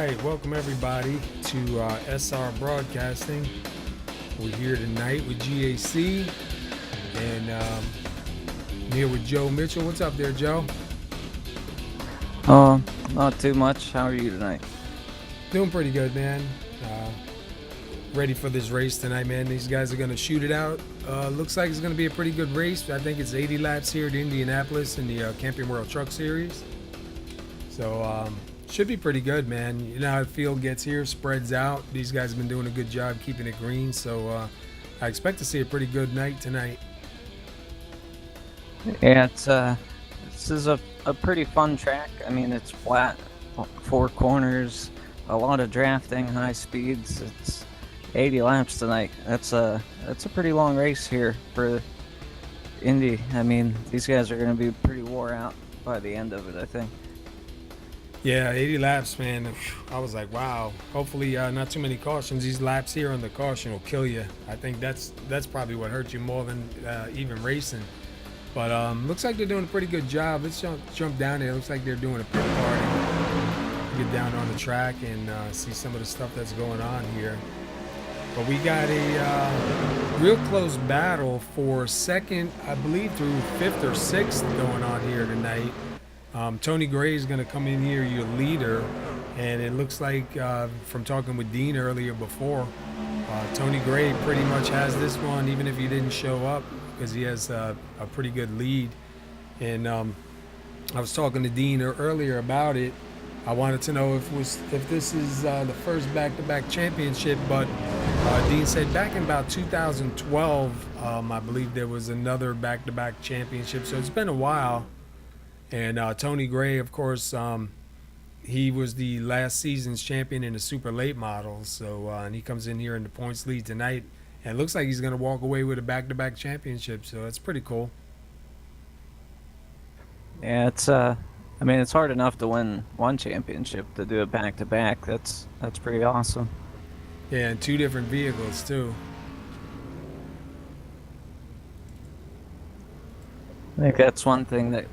right, welcome everybody to SR Broadcasting. We're here tonight with GAC, and I'm here with Joe Mitchell. What's up there, Joe? Not too much. How are you tonight? Doing pretty good, man. Ready for this race tonight, man. These guys are going to shoot it out. Looks like it's going to be a pretty good race. I think it's 80 laps here at Indianapolis in the Camping World Truck Series. So, should be pretty good, man. You know how the field gets here, spreads out. These guys have been doing a good job keeping it green. So, I expect to see a pretty good night tonight. Yeah, this is a pretty fun track. I mean, it's flat, four corners, a lot of drafting, high speeds. It's 80 laps tonight. That's a pretty long race here for Indy. I mean, these guys are going to be pretty wore out by the end of it, I think. Yeah, 80 laps, man. I was like, wow. Hopefully, not too many cautions. These laps here on the caution will kill you. I think that's probably what hurt you more than even racing. But looks like they're doing a pretty good job. Let's jump down there. Looks like they're doing a pit party. Get down on the track and see some of the stuff that's going on here. But we got a real close battle for second, I believe, through fifth or sixth going on here tonight. Tony Gray is going to come in here, your leader, and it looks like from talking with Dean earlier before, Tony Gray pretty much has this one, even if he didn't show up, because he has a pretty good lead. And I was talking to Dean earlier about it. I wanted to know if this is the first back-to-back championship, but Dean said back in about 2012, I believe there was another back-to-back championship. So it's been a while. And Tony Gray, of course, he was the last season's champion in the super late model. So and he comes in here in the points lead tonight, and it looks like he's going to walk away with a back-to-back championship. So that's pretty cool. Yeah, I mean, it's hard enough to win one championship. To do it back-to-back, that's pretty awesome. Yeah, and two different vehicles too. I think that's one thing that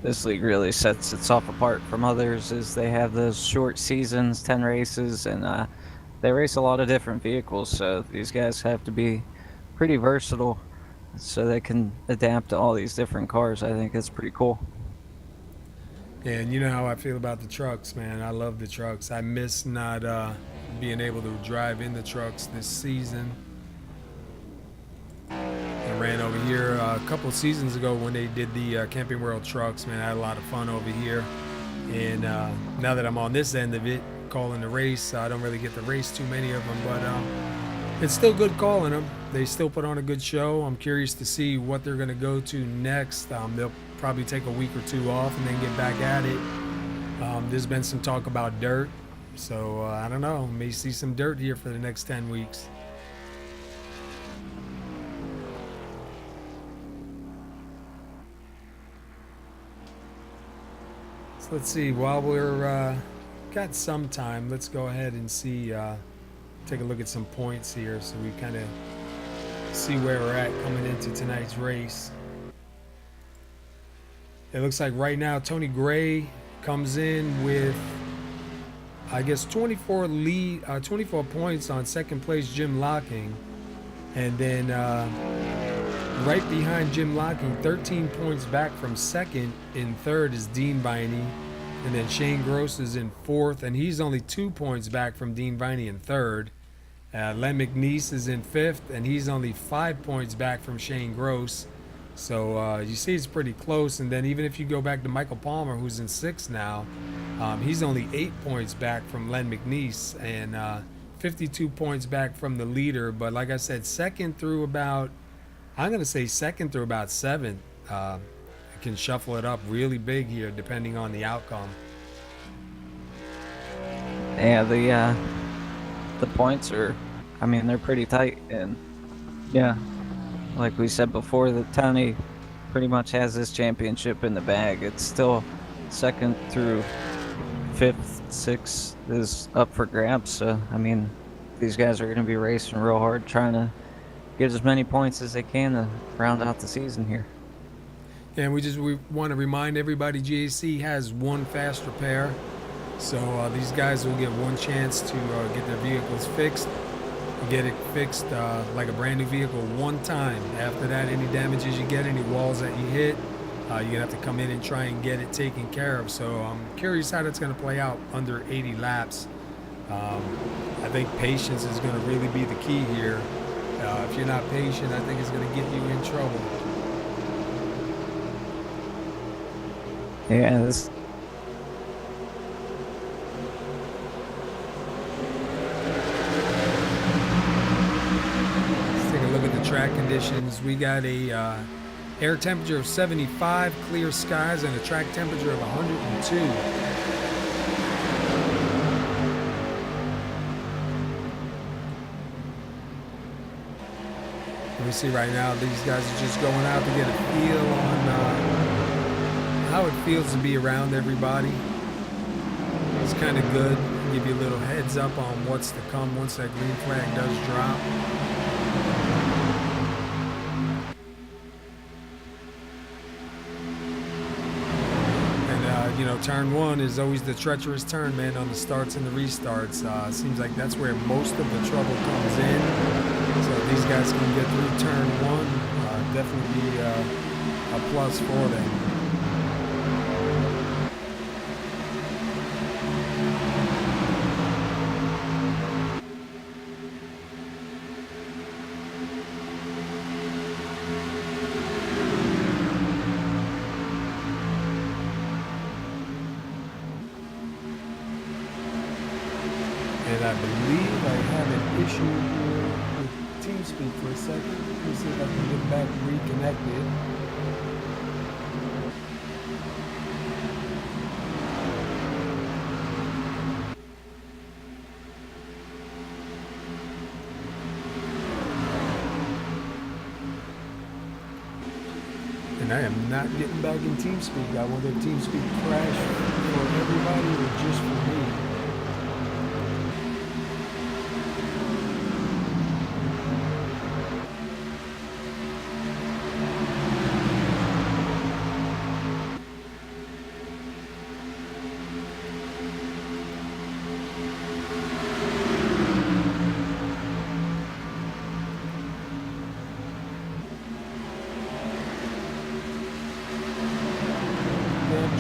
this league really sets itself apart from others is they have those short seasons, 10 races, and they race a lot of different vehicles. So these guys have to be pretty versatile so they can adapt to all these different cars. I think it's pretty cool. Yeah, and you know how I feel about the trucks, man. I love the trucks. I miss not being able to drive in the trucks this season. I ran over here a couple seasons ago when they did the Camping World Trucks. Man, I had a lot of fun over here. And now that I'm on this end of it, calling the race, I don't really get to race too many of them, but it's still good calling them. They still put on a good show. I'm curious to see what they're going to go to next. They'll probably take a week or two off and then get back at it. There's been some talk about dirt, so I don't know. May see some dirt here for the next 10 weeks. So let's see. While we're got some time, let's go ahead and see. Take a look at some points here, so we kind of see where we're at coming into tonight's race. It looks like right now Tony Gray comes in with, I guess, 24 points on second place Jim Locking, and then right behind Jim Locking, 13 points back from second. In third is Dean Viney, and then Shane Gross is in fourth, and he's only 2 points back from Dean Viney in third. Len McNeese is in fifth, and he's only 5 points back from Shane Gross. So you see it's pretty close. And then even if you go back to Michael Palmer, who's in sixth now, he's only 8 points back from Len McNeese and 52 points back from the leader. But like I said, second through about seventh. It can shuffle it up really big here depending on the outcome. Yeah, the points are, I mean, they're pretty tight, and yeah, like we said before, that Tony pretty much has this championship in the bag. It's still second through fifth, sixth is up for grabs. So I mean, these guys are going to be racing real hard, trying to get as many points as they can to round out the season here. And we want to remind everybody, GAC has one fast repair. So these guys will get one chance to get their vehicles fixed. Get it fixed like a brand new vehicle one time. After that, any damages you get, any walls that you hit, you're gonna have to come in and try and get it taken care of. So I'm curious how that's gonna play out under 80 laps. I think patience is gonna really be the key here. If you're not patient, I think it's gonna get you in trouble. Yeah, this. Let's take a look at the track conditions. We got a air temperature of 75, clear skies, and a track temperature of 102. We see right now these guys are just going out to get a feel on how it feels to be around everybody. It's kind of good. Give you a little heads up on what's to come once that green flag does drop. And you know, turn one is always the treacherous turn, man, on the starts and the restarts. Seems like that's where most of the trouble comes in. So if these guys can get through turn one, definitely be a plus for them. And I believe I have an issue here with TeamSpeak for a second. Let me see if I can get back reconnected. And I am not getting back in TeamSpeak. I wonder if TeamSpeak crashed for everybody or just for me.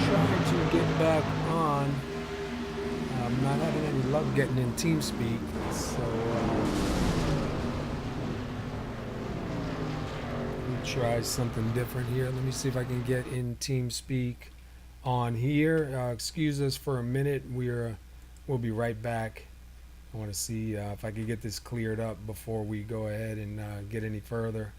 Trying to get back on. I'm not having any luck getting in TeamSpeak, so let me try something different here. Let me see if I can get in TeamSpeak on here. Excuse us for a minute. We'll be right back. I want to see if I can get this cleared up before we go ahead and get any further.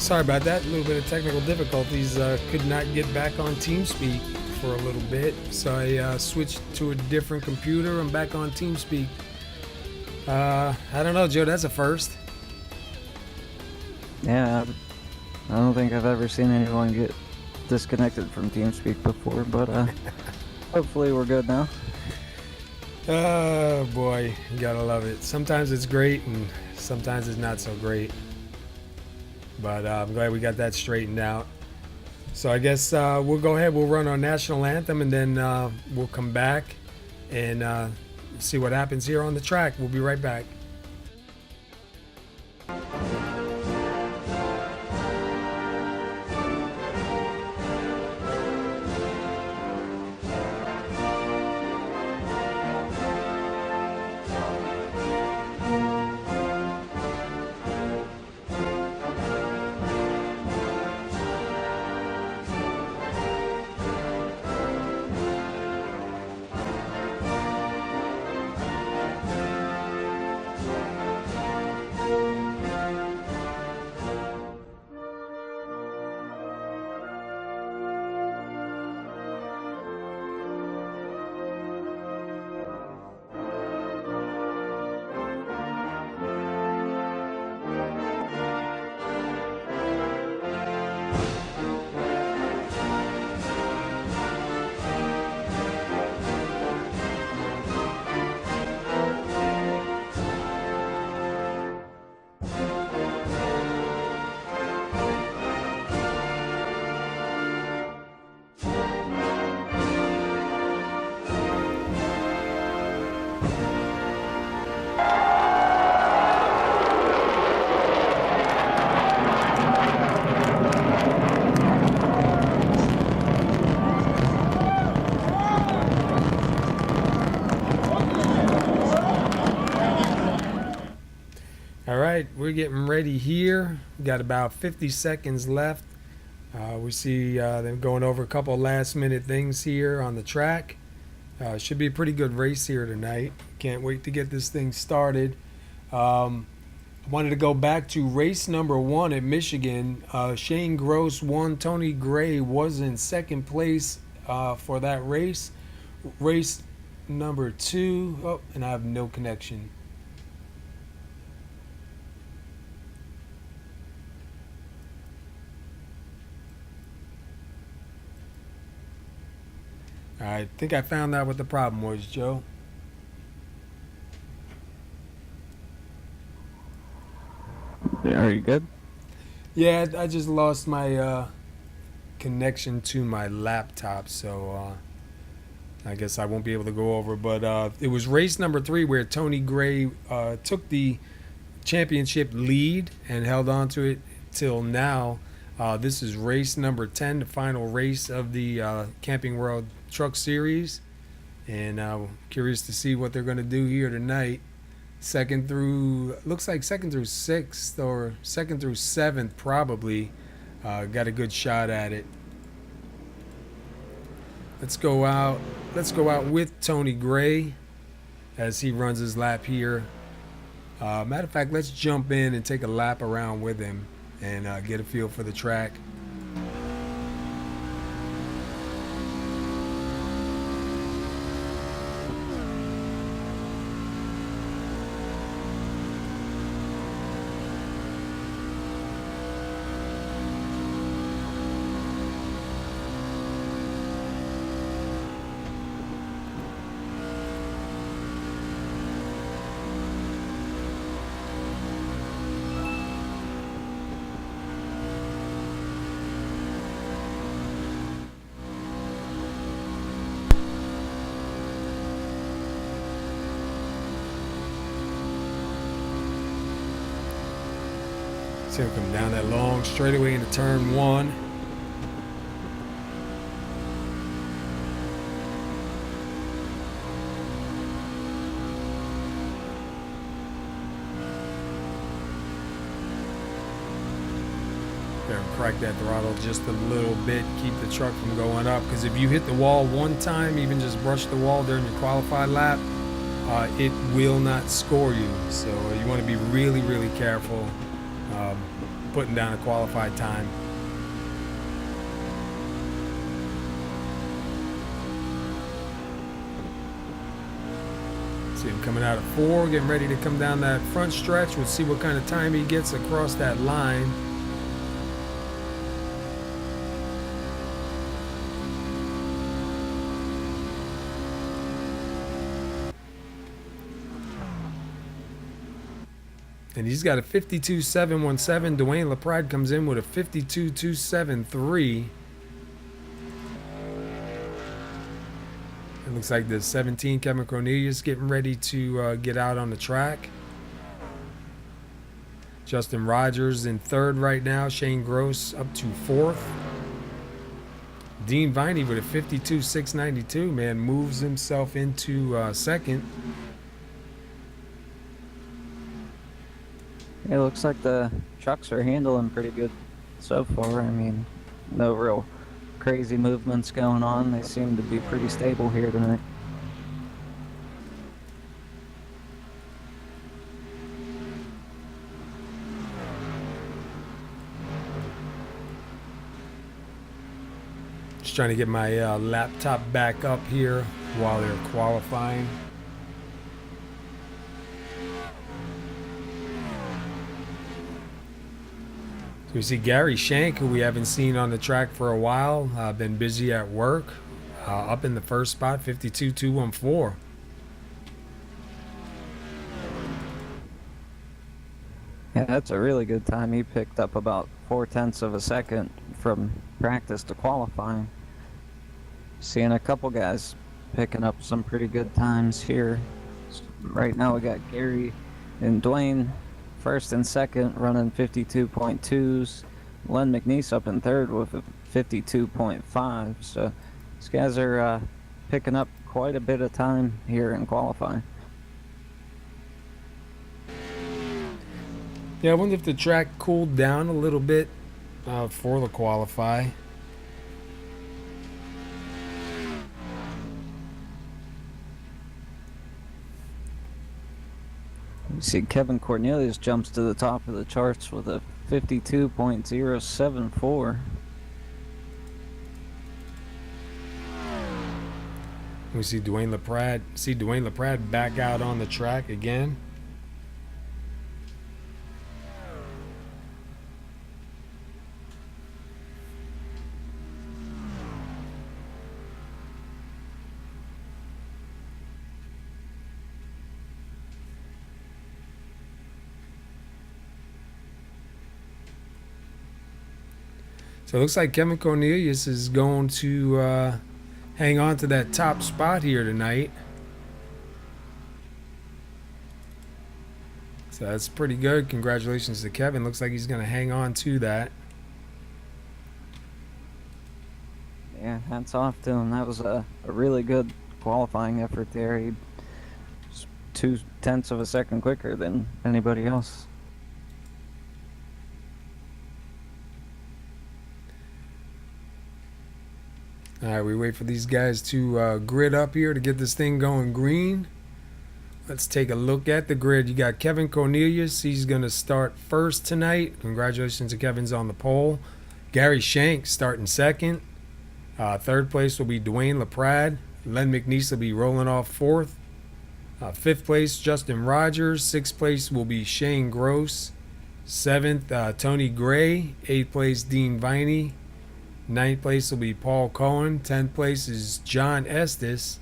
Sorry about that. A little bit of technical difficulties. Could not get back on TeamSpeak for a little bit, so I switched to a different computer. I'm back on TeamSpeak. I don't know, Joe. That's a first. Yeah, I don't think I've ever seen anyone get disconnected from TeamSpeak before, but hopefully we're good now. Oh boy, you gotta love it. Sometimes it's great and sometimes it's not so great. But I'm glad we got that straightened out. So I guess we'll go ahead, we'll run our national anthem, and then we'll come back and see what happens here on the track. We'll be right back. All right, we're getting ready here. We got about 50 seconds left. We see them going over a couple last minute things here on the track. Should be a pretty good race here tonight. Can't wait to get this thing started. Wanted to go back to race number 1 at Michigan. Shane Gross won. Tony Gray was in second place for that race. Race number 2. Oh, and I have no connection. I think I found out what the problem was, Joe. Are you good? Yeah, I just lost my connection to my laptop, so I guess I won't be able to go over. But it was race number 3 where Tony Gray took the championship lead and held on to it till now. This is race number 10, the final race of the Camping World Truck Series, and curious to see what they're going to do here tonight. Looks like second through 6th or second through 7th probably got a good shot at it. Let's go out with Tony Gray as he runs his lap here. Matter of fact, let's jump in and take a lap around with him and get a feel for the track. See him come down that long straightaway into turn 1. There, crack that throttle just a little bit, keep the truck from going up. Because if you hit the wall one time, even just brush the wall during your qualified lap, it will not score you. So you want to be really, really careful. putting down a qualified time. See him coming out of 4, getting ready to come down that front stretch. We'll see what kind of time he gets across that line. And he's got a 52.717. Dwayne LaPrade comes in with a 52.273. It looks like the 17, Kevin Cornelius, getting ready to get out on the track. Justin Rogers in 3rd right now. Shane Gross up to 4th. Dean Viney with a 52.692, man, moves himself into 2nd. It looks like the trucks are handling pretty good so far. I mean, no real crazy movements going on. They seem to be pretty stable here tonight. Just trying to get my laptop back up here while they're qualifying. We see Gary Shank, who we haven't seen on the track for a while, been busy at work, up in the first spot, 52.214. Yeah, that's a really good time. He picked up about 0.4 of a second from practice to qualifying. Seeing a couple guys picking up some pretty good times here. Right now we got Gary and Dwayne 1st and 2nd running 52.2s. Len McNeese up in 3rd with a 52.5. So these guys are picking up quite a bit of time here in qualifying. Yeah, I wonder if the track cooled down a little bit for the qualify. You see Kevin Cornelius jumps to the top of the charts with a 52.074. We see Dwayne LaPrade back out on the track again. So it looks like Kevin Cornelius is going to hang on to that top spot here tonight. So that's pretty good. Congratulations to Kevin. Looks like he's going to hang on to that. Yeah, hats off to him. That was a really good qualifying effort there. He was 0.2 of a second quicker than anybody else. All right, we wait for these guys to grid up here to get this thing going green. Let's take a look at the grid. You got Kevin Cornelius. He's going to start 1st tonight. Congratulations to Kevin's on the pole. Gary Shank starting 2nd. 3rd place will be Dwayne LaPrade. Len McNeese will be rolling off 4th. 5th place, Justin Rogers. 6th place will be Shane Gross. 7th, Tony Gray. 8th place, Dean Viney. 9th place will be Paul Cohen. 10th place is John Estes.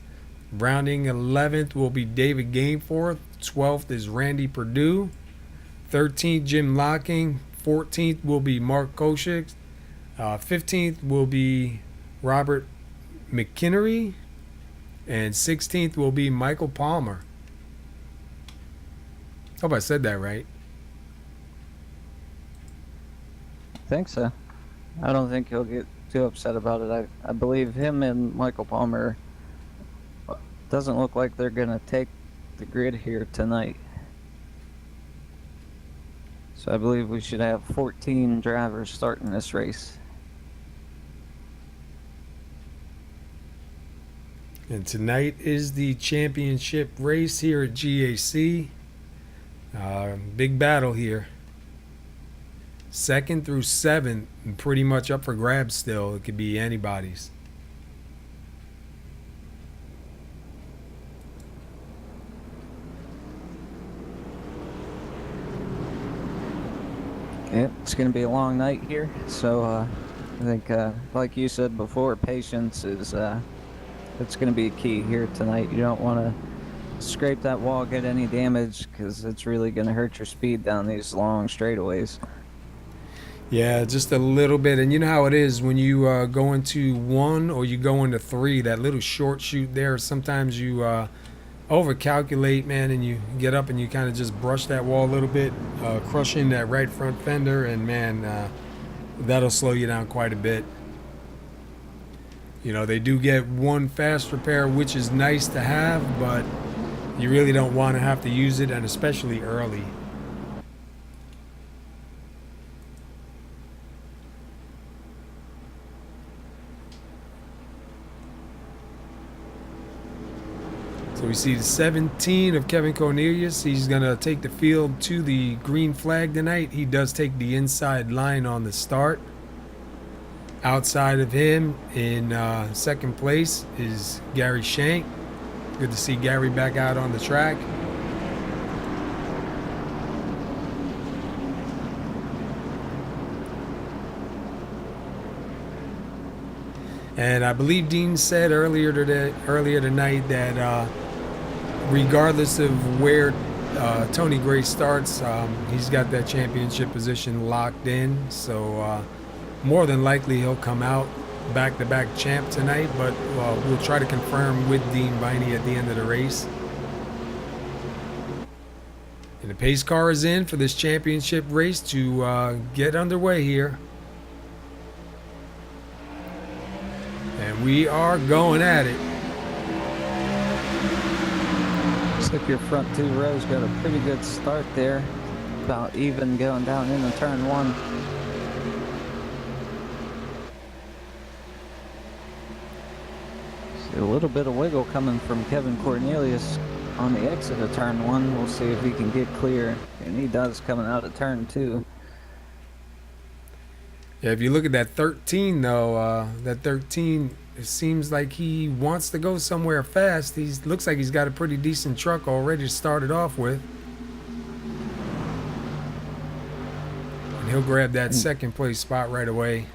Rounding 11th will be David Gameforth. 12th is Randy Perdue. 13th, Jim Locking. 14th will be Mark Koshik. 15th will be Robert McKinnery. And 16th will be Michael Palmer. Hope I said that right. I think so. I don't think he'll get too upset about it. I believe him and Michael Palmer doesn't look like they're going to take the grid here tonight. So I believe we should have 14 drivers starting this race. And tonight is the championship race here at GAC. Big battle here. Second through seventh, pretty much up for grabs still. It could be anybody's. Yeah, it's going to be a long night here, so I think, like you said before, patience is it's going to be key here tonight. You don't want to scrape that wall, get any damage, because it's really going to hurt your speed down these long straightaways. Yeah, just a little bit. And you know how it is when you go into one or you go into three, that little short shoot there, sometimes you overcalculate, man, and you get up and you kind of just brush that wall a little bit, crushing that right front fender, and man, that'll slow you down quite a bit. You know, they do get one fast repair, which is nice to have, but you really don't want to have to use it, and especially early. So we see the 17 of Kevin Cornelius. He's going to take the field to the green flag tonight. He does take the inside line on the start. Outside of him in second place is Gary Shank. Good to see Gary back out on the track. And I believe Dean said earlier tonight that regardless of where Tony Gray starts, he's got that championship position locked in. So more than likely he'll come out back-to-back champ tonight, but we'll try to confirm with Dean Viney at the end of the race. And the pace car is in for this championship race to get underway here. And we are going at it. Looks like your front two rows got a pretty good start there. About even going down into turn one. See a little bit of wiggle coming from Kevin Cornelius on the exit of turn one. We'll see if he can get clear. And he does coming out of turn two. Yeah, if you look at that 13, though, that 13, it seems like he wants to go somewhere fast. He looks like he's got a pretty decent truck already started off with. And he'll grab that second place spot right away.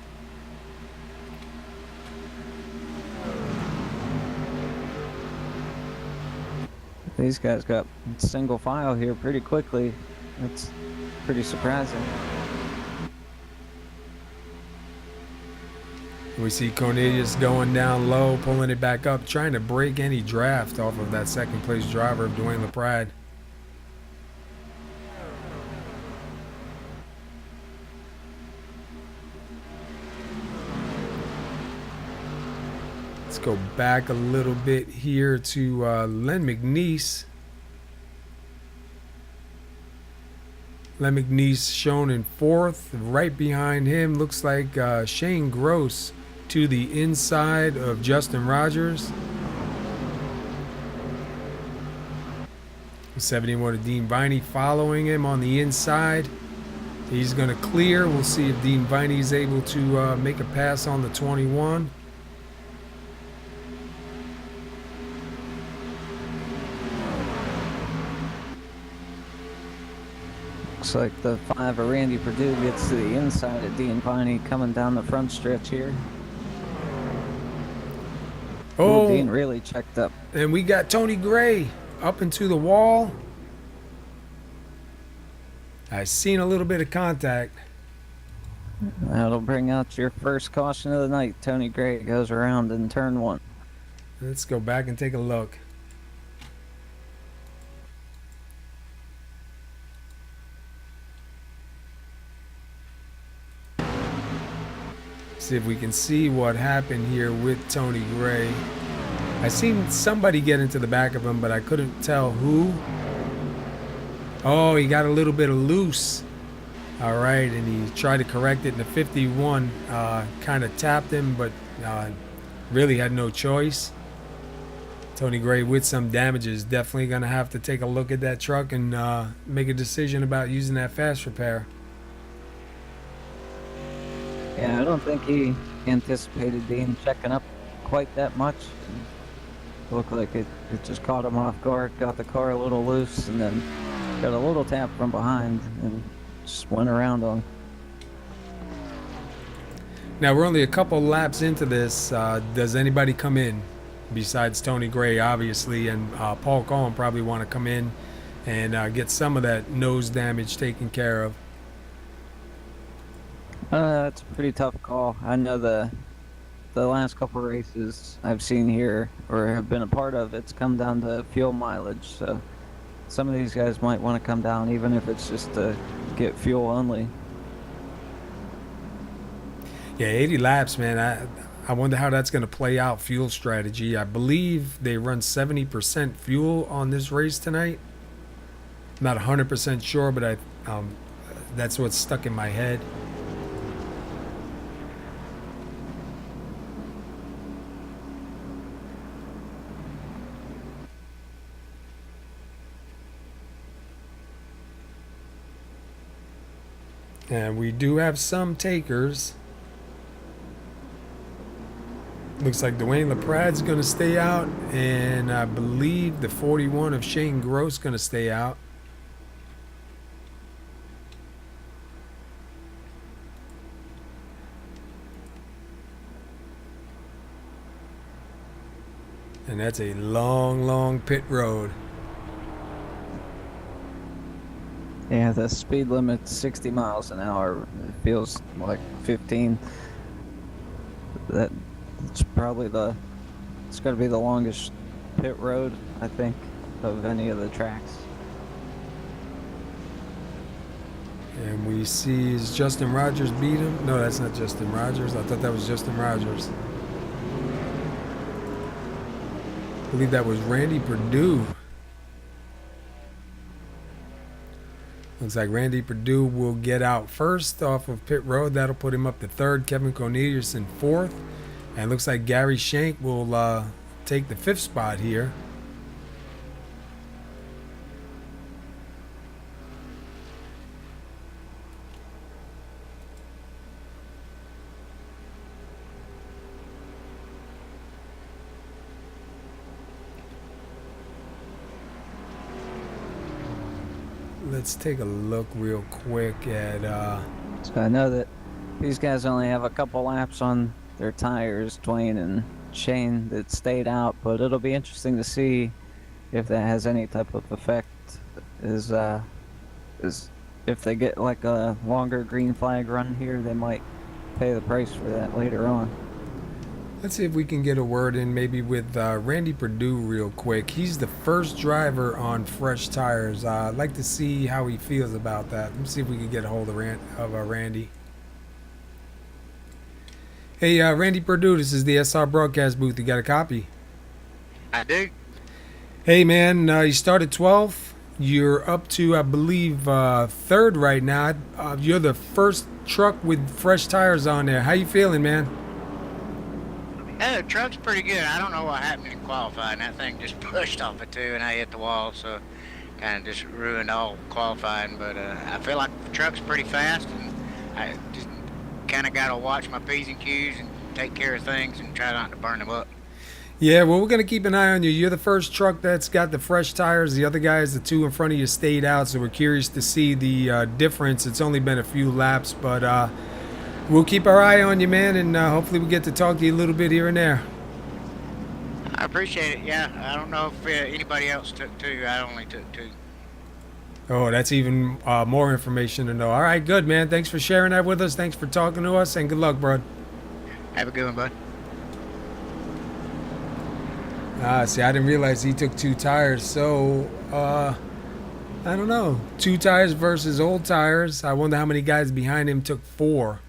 These guys got single file here pretty quickly. That's pretty surprising. We see Cornelius going down low, pulling it back up, trying to break any draft off of that second place driver of Dwayne LaPrade. Let's go back a little bit here to Len McNeese. Len McNeese shown in fourth. Right behind him looks like Shane Gross to the inside of Justin Rogers. 71 of Dean Viney following him on the inside. He's going to clear. We'll see if Dean Viney is able to make a pass on the 21. Looks like the 5 of Randy Perdue gets to the inside of Dean Viney coming down the front stretch here. Oh, Dean really checked up. And we got Tony Gray up into the wall. I seen a little bit of contact. That'll bring out your first caution of the night. Tony Gray goes around in turn one. Let's go back and take a look. See if we can see what happened here with Tony Gray. I seen somebody get into the back of him, but I couldn't tell who. Oh, he got a little bit of loose. All right, and he tried to correct it, and the 51 kind of tapped him, but really had no choice. Tony Gray with some damages. Definitely going to have to take a look at that truck and make a decision about using that fast repair. Yeah, I don't think he anticipated Dean checking up quite that much. Looked like it just caught him off guard, got the car a little loose, and then got a little tap from behind and just went around on. Now we're only a couple laps into this. Does anybody come in besides Tony Gray, obviously, and Paul Collin probably want to come in and get some of that nose damage taken care of? It's a pretty tough call. I know the last couple races I've seen here or have been a part of, it's come down to fuel mileage. So some of these guys might want to come down, even if it's just to get fuel only. Yeah, 80 laps, man. I wonder how that's going to play out, fuel strategy. I believe they run 70% fuel on this race tonight. Not 100% sure, but that's what's stuck in my head. And we do have some takers. Looks like Dwayne LaPrad's going to stay out, and I believe the 41 of Shane Gross going to stay out. And that's a long, long pit road. Yeah, the speed limit's 60 miles an hour. It feels like 15. It's probably it's got to be the longest pit road, I think, of any of the tracks. And we see, is Justin Rogers beat him? No, that's not Justin Rogers. I thought that was Justin Rogers. I believe that was Randy Perdue. Looks like Randy Perdue will get out first off of pit road. That'll put him up to third. Kevin Cornelius in fourth. And looks like Gary Shank will take the fifth spot here. Let's take a look real quick at... So I know that these guys only have a couple laps on their tires, Dwayne and Shane, that stayed out, but it'll be interesting to see if that has any type of effect. Is if they get like a longer green flag run here, they might pay the price for that later on. Let's see if we can get a word in maybe with Randy Perdue real quick. He's the first driver on fresh tires. I'd like to see how he feels about that. Let's see if we can get a hold of Randy. Hey, Randy Perdue, this is the SR broadcast booth. You got a copy? I do. Hey, man, you started 12th. You're up to, I believe, third right now. You're the first truck with fresh tires on there. How you feeling, man? Yeah, the truck's pretty good. I don't know what happened in qualifying. That thing just pushed off of two and I hit the wall, so kind of just ruined all qualifying. But I feel like the truck's pretty fast, and I just kind of got to watch my P's and Q's and take care of things and try not to burn them up. Yeah, well, we're going to keep an eye on you. You're the first truck that's got the fresh tires. The other guys, the two in front of you, stayed out, so we're curious to see the difference. It's only been a few laps, but we'll keep our eye on you, man, and hopefully we get to talk to you a little bit here and there. I appreciate it, yeah. I don't know if anybody else took two. I only took two. Oh, that's even more information to know. All right, good, man. Thanks for sharing that with us. Thanks for talking to us, and good luck, bud. Have a good one, bud. See, I didn't realize he took two tires, so I don't know. Two tires versus old tires. I wonder how many guys behind him took four.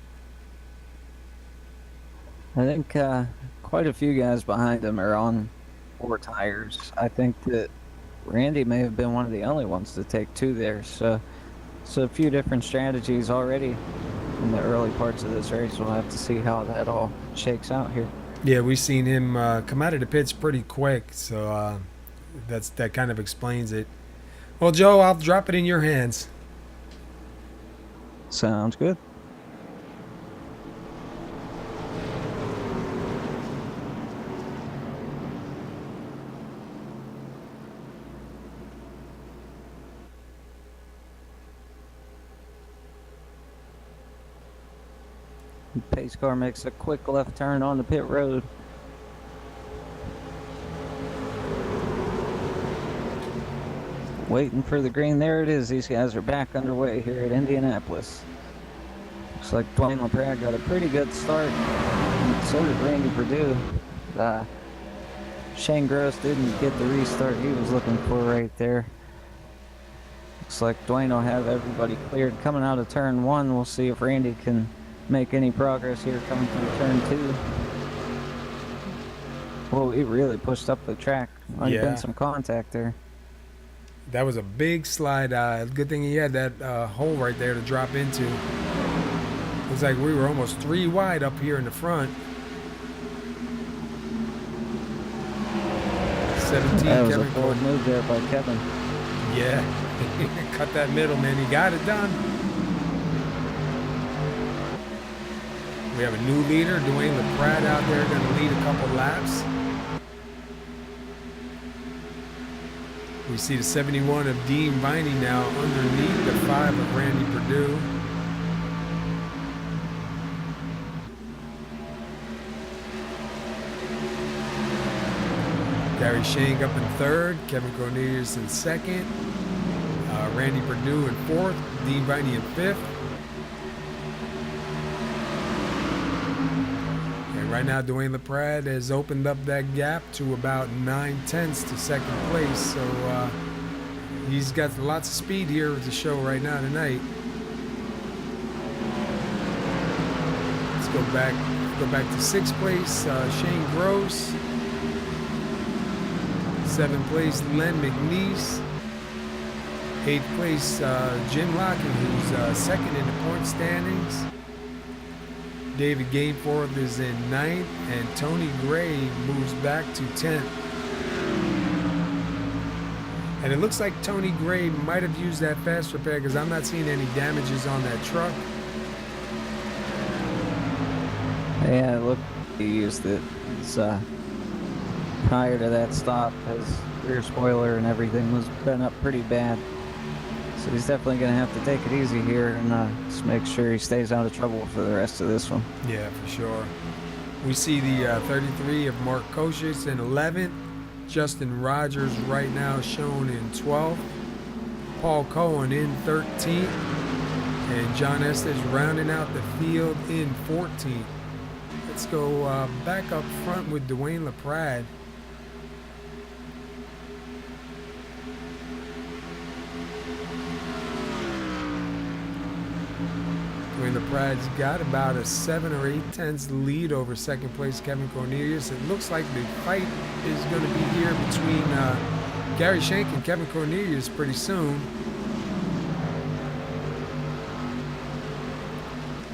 I think quite a few guys behind him are on 4 tires. I think that Randy may have been one of the only ones to take 2 there. So a few different strategies already in the early parts of this race. We'll have to see how that all shakes out here. Yeah, we've seen him come out of the pits pretty quick, so that kind of explains it. Well, Joe, I'll drop it in your hands. Sounds good. Pace car makes a quick left turn on the pit road. Waiting for the green. There it is. These guys are back underway here at Indianapolis. Looks like Dwayne LaPrade got a pretty good start. And so did Randy Perdue. Shane Gross didn't get the restart he was looking for right there. Looks like Dwayne will have everybody cleared coming out of turn 1. We'll see if Randy can make any progress here coming through turn 2. Well, he really pushed up the track. Might have been some contact there. That was a big slide. Good thing he had that hole right there to drop into. Looks like we were almost 3 wide up here in the front. 17. That was Kevin a forward move there by Kevin. Yeah, cut that middle, man. He got it done. We have a new leader, Dwayne LaPrade, out there, going to lead a couple laps. We see the 71 of Dean Viney now underneath the 5 of Randy Perdue. Gary Shank up in 3rd, Kevin Cornelius in 2nd, Randy Perdue in 4th, Dean Viney in 5th. And right now Dwayne LaPrade has opened up that gap to about 9/10 to 2nd place. So he's got lots of speed here to show right now tonight. Let's go back to 6th place, Shane Gross. 7th place, Len McNeese. 8th place, Jim Locken, who's 2nd in the point standings. David Gainforth is in 9th, and Tony Gray moves back to 10th. And it looks like Tony Gray might have used that fast repair because I'm not seeing any damages on that truck. Yeah, it looked he used it. It's, prior to that stop, his rear spoiler and everything was bent up pretty bad. So he's definitely going to have to take it easy here and just make sure he stays out of trouble for the rest of this one. Yeah, for sure. We see the 33 of Mark Koshius in 11th. Justin Rogers right now shown in 12th. Paul Cohen in 13th. And John Estes rounding out the field in 14th. Let's go back up front with Dwayne LaPrade. Dwayne LaPrade's got about a 7 or 8/10 lead over 2nd place Kevin Cornelius. It looks like the fight is going to be here between Gary Shank and Kevin Cornelius pretty soon.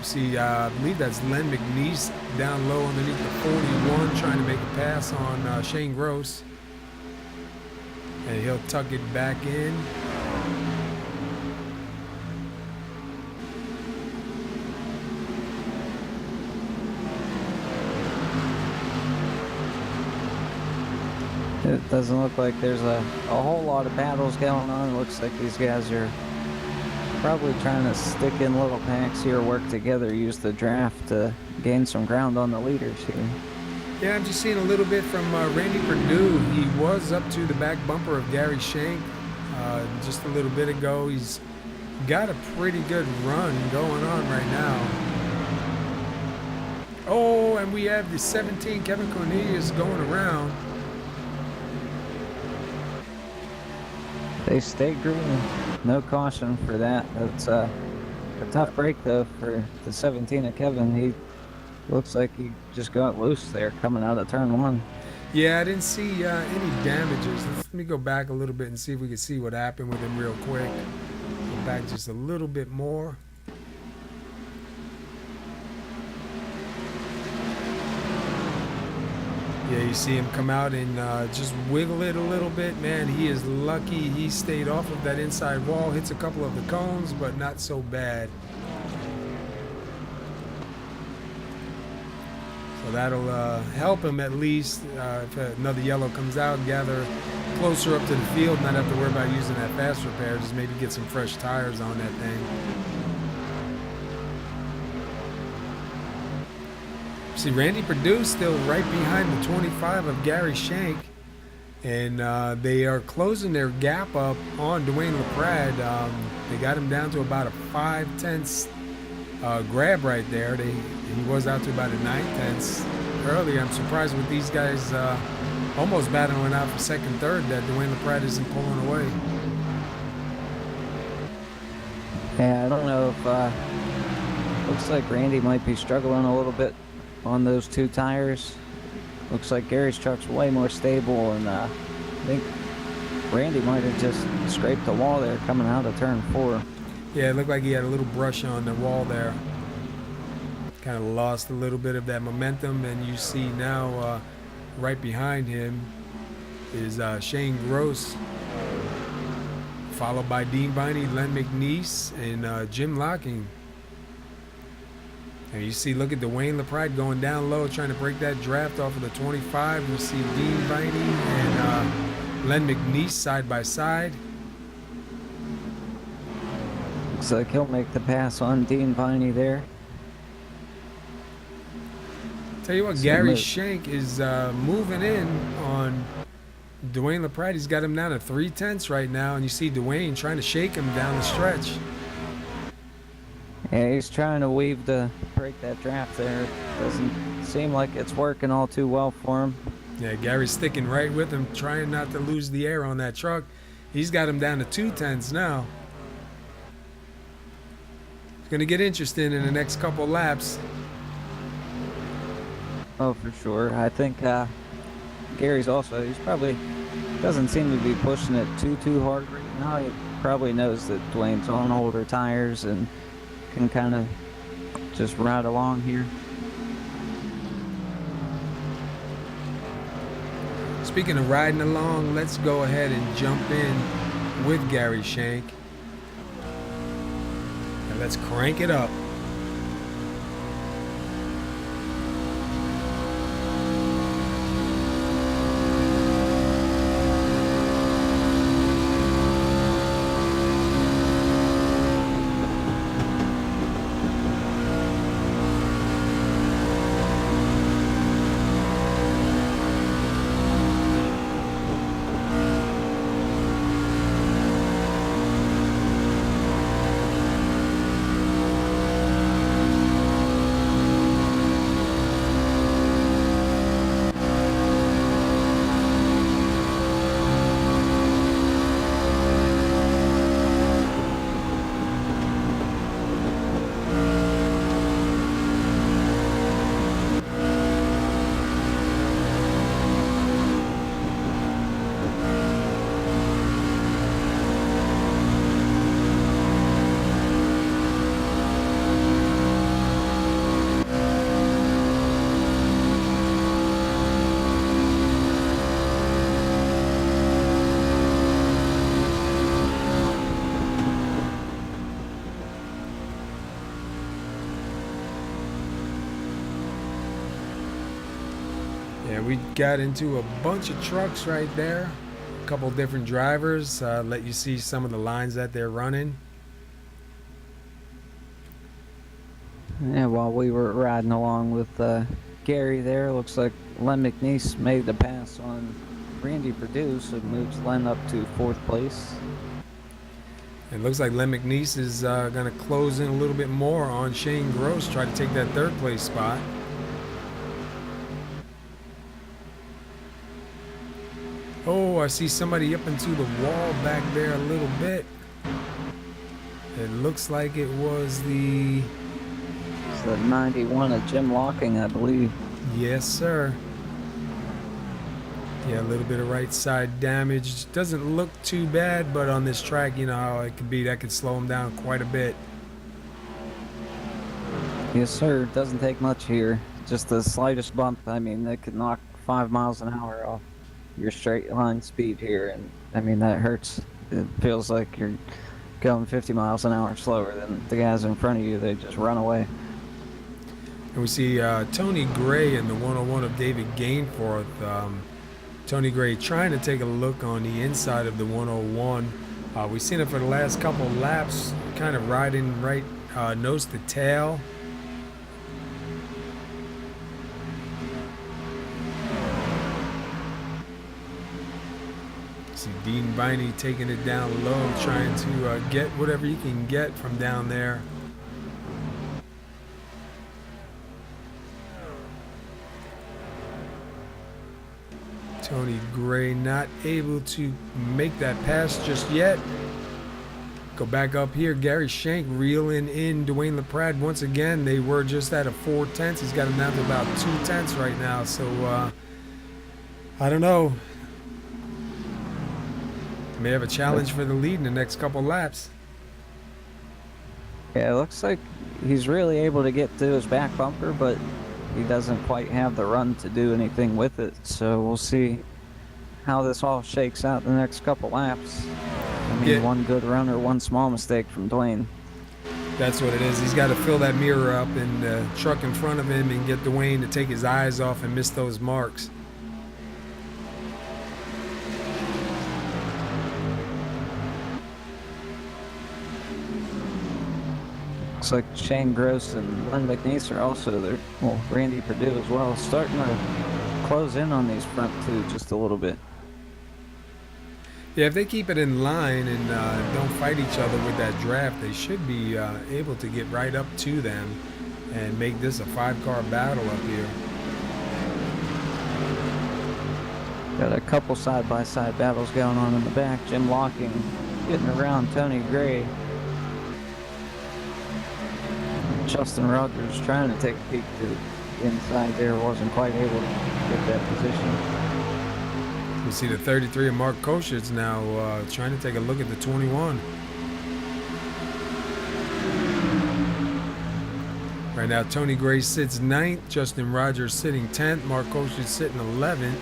See, I believe that's Len McNeese down low underneath the 41 trying to make a pass on Shane Gross. And he'll tuck it back in. It doesn't look like there's a whole lot of battles going on. It looks like these guys are probably trying to stick in little packs here, work together, use the draft to gain some ground on the leaders here. Yeah, I'm just seeing a little bit from Randy Perdue. He was up to the back bumper of Gary Shank just a little bit ago. He's got a pretty good run going on right now. Oh, and we have the 17 Kevin Cornelius going around. They stay green. No caution for that. That's a tough break, though, for the 17 of Kevin. He looks like he just got loose there coming out of turn 1. Yeah, I didn't see any damages. Let me go back a little bit and see if we can see what happened with him real quick. Go back just a little bit more. Yeah, you see him come out and just wiggle it a little bit. Man, he is lucky he stayed off of that inside wall. Hits a couple of the cones, but not so bad. So that'll help him at least if another yellow comes out, gather closer up to the field, not have to worry about using that fast repair. Just maybe get some fresh tires on that thing. See, Randy Perdue still right behind the 25 of Gary Shank. And they are closing their gap up on Dwayne LaPrade. They got him down to about a 5/10 grab right there. He was out to about a 9/10 earlier. I'm surprised with these guys almost battling out for second, third that Dwayne LaPrade isn't pulling away. Yeah, I don't know if looks like Randy might be struggling a little bit on those two tires. Looks like Gary's truck's way more stable, and I think Randy might have just scraped the wall there coming out of turn 4. Yeah, it looked like he had a little brush on the wall there. Kind of lost a little bit of that momentum, and you see now right behind him is Shane Gross, followed by Dean Biney, Len McNeese, and Jim Locking. And you see, look at Dwayne LaPrade going down low, trying to break that draft off of the 25. You see Dean Biney and Len McNeese side by side. Looks like he'll make the pass on Dean Biney there. Tell you what, Gary Shank is moving in on Dwayne LaPrade. He's got him down to 3/10 right now, and you see Dwayne trying to shake him down the stretch. Yeah, he's trying to weave to break that draft there. Doesn't seem like it's working all too well for him. Yeah, Gary's sticking right with him, trying not to lose the air on that truck. He's got him down to 2/10 now. It's going to get interesting in the next couple laps. Oh, for sure. I think Gary's also, he's probably doesn't seem to be pushing it too hard right now. He probably knows that Dwayne's on older tires and can kind of just ride along here. Speaking of riding along, let's go ahead and jump in with Gary Shank. And let's crank it up. Yeah, we got into a bunch of trucks right there. A couple different drivers. Let you see some of the lines that they're running. Yeah, while we were riding along with Gary there, looks like Len McNeese made the pass on Randy Perdue, so it moves Len up to 4th place. It looks like Len McNeese is going to close in a little bit more on Shane Gross, try to take that 3rd place spot. Oh, I see somebody up into the wall back there a little bit. It looks like it was the... It's the 91 of Jim Locking, I believe. Yes, sir. Yeah, a little bit of right side damage. Doesn't look too bad, but on this track, you know how it could be. That could slow him down quite a bit. Yes, sir. Doesn't take much here. Just the slightest bump. I mean, that could knock 5 miles an hour off your straight line speed here, and I mean that hurts. It feels like you're going 50 miles an hour slower than the guys in front of you. They just run away. And we see Tony Gray in the 101 of David Gainforth. Tony Gray trying to take a look on the inside of the 101. We've seen it for the last couple laps, kind of riding right nose to tail. See Dean Viney taking it down low, trying to get whatever he can get from down there. Tony Gray not able to make that pass just yet. Go back up here. Gary Shank reeling in Dwayne LaPrade once again. They were just at a 4/10. He's got him down to about 2/10 right now. So I don't know. May have a challenge for the lead in the next couple laps. Yeah, it looks like he's really able to get to his back bumper, but he doesn't quite have the run to do anything with it. So we'll see how this all shakes out the next couple laps. I mean, one good run or one small mistake from Dwayne. That's what it is. He's got to fill that mirror up in the truck in front of him and get Dwayne to take his eyes off and miss those marks. Looks like Shane Gross and Len McNeese are also there. Well, Randy Perdue as well, starting to close in on these front two just a little bit. Yeah, if they keep it in line and don't fight each other with that draft, they should be able to get right up to them and make this a 5-car battle up here. Got a couple side-by-side battles going on in the back. Jim Locking getting around Tony Gray. Justin Rogers trying to take a peek to the inside there, wasn't quite able to get that position. You see the 33 of Mark Koshitz now trying to take a look at the 21. Right now, Tony Gray sits 9th, Justin Rogers sitting 10th, Mark Koshitz sitting 11th.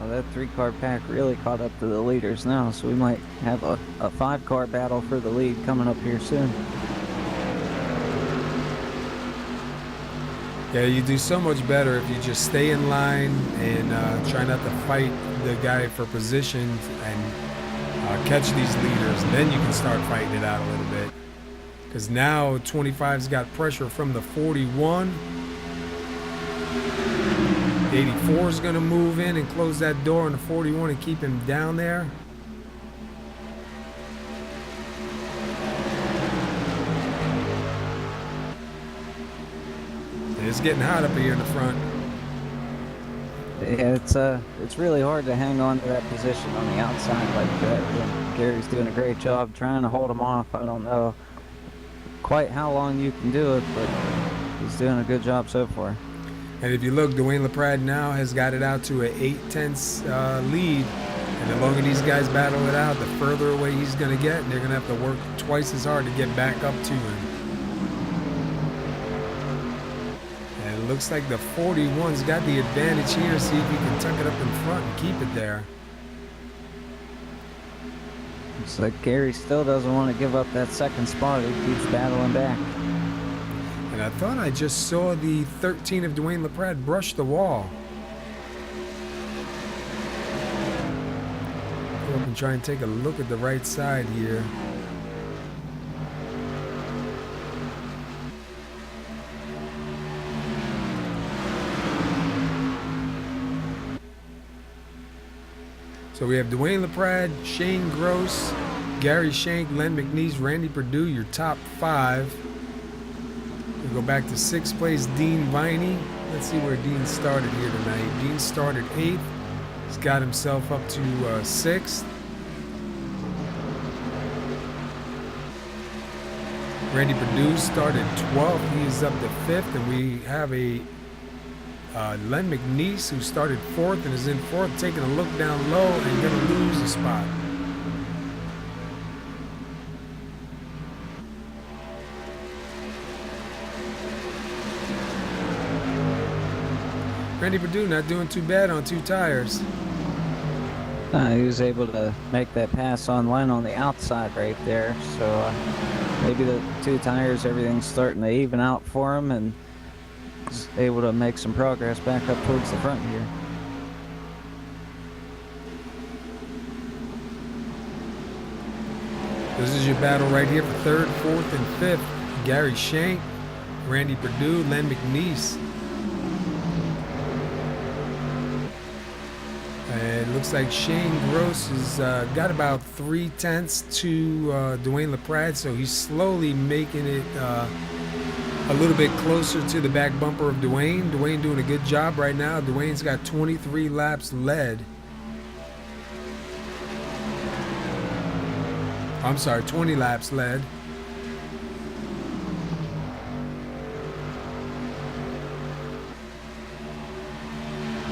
That 3-car pack really caught up to the leaders now, so we might have a 5-car battle for the lead coming up here soon. Yeah, you do so much better if you just stay in line and try not to fight the guy for position and catch these leaders. And then you can start fighting it out a little bit. Because now 25's got pressure from the 41. 84 is going to move in and close that door on the 41 and keep him down there. And it's getting hot up here in the front. Yeah, it's really hard to hang on to that position on the outside like that. And Gary's doing a great job trying to hold him off. I don't know quite how long you can do it, but he's doing a good job so far. And if you look, Dwayne LaPrade now has got it out to an 8/10 lead. And the longer these guys battle it out, the further away he's going to get. And they're going to have to work twice as hard to get back up to him. And it looks like the 41's got the advantage here. See if he can tuck it up in front and keep it there. Looks like Gary still doesn't want to give up that second spot. He keeps battling back. And I thought I just saw the 13 of Dwayne LaPrade brush the wall. Go up and try and take a look at the right side here. So we have Dwayne LaPrade, Shane Gross, Gary Shank, Len McNeese, Randy Perdue, your top 5. We go back to 6th place, Dean Viney. Let's see where Dean started here tonight. Dean started 8th. He's got himself up to 6th. Randy Perdue started 12th. He is up to 5th. And we have a Len McNeese who started 4th and is in 4th, taking a look down low and going to lose a spot. Randy Perdue not doing too bad on 2 tires. He was able to make that pass on Len on the outside right there. So maybe the 2 tires, everything's starting to even out for him, and he's able to make some progress back up towards the front here. This is your battle right here for third, fourth, and fifth. Gary Shank, Randy Perdue, Len McNeese. And it looks like Shane Gross has got about 3/10 to Dwayne LaPrade, so he's slowly making it a little bit closer to the back bumper of Dwayne. Dwayne doing a good job right now. Dwayne's got 23 laps led. I'm sorry, 20 laps led.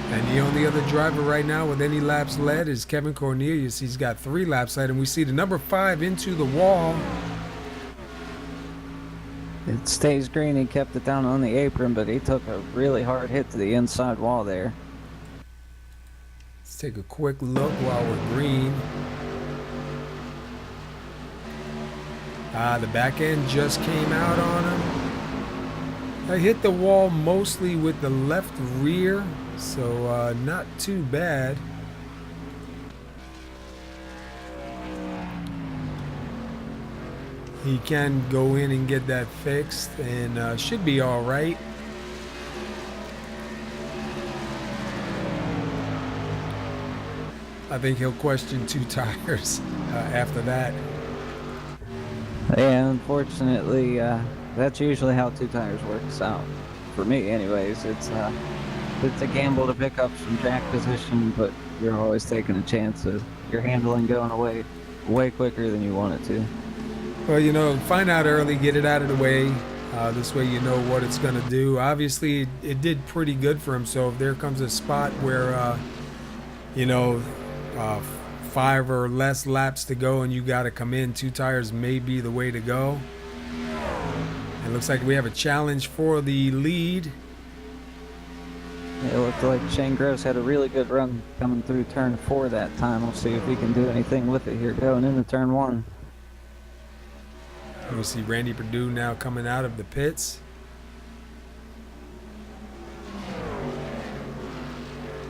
And the only other driver right now with any laps led is Kevin Cornelius. He's got 3 laps led, and we see the number 5 into the wall. It stays green. He kept it down on the apron, but he took a really hard hit to the inside wall there. Let's take a quick look while we're green. The back end just came out on him. I hit the wall mostly with the left rear, so not too bad. He can go in and get that fixed and should be all right. I think he'll question 2 tires after that. Yeah, unfortunately, that's usually how 2 tires works out. For me, anyways. It's a gamble to pick up some track position, but you're always taking a chance of your handling going away way quicker than you want it to. Well, you know, find out early, get it out of the way. This way you know what it's going to do. Obviously, it did pretty good for him, so if there comes a spot where, you know, 5 or less laps to go and you got to come in, 2 tires may be the way to go. It looks like we have a challenge for the lead. It looked like Shane Gross had a really good run coming through turn 4 that time. We'll see if he can do anything with it here going into turn 1. We see Randy Perdue now coming out of the pits.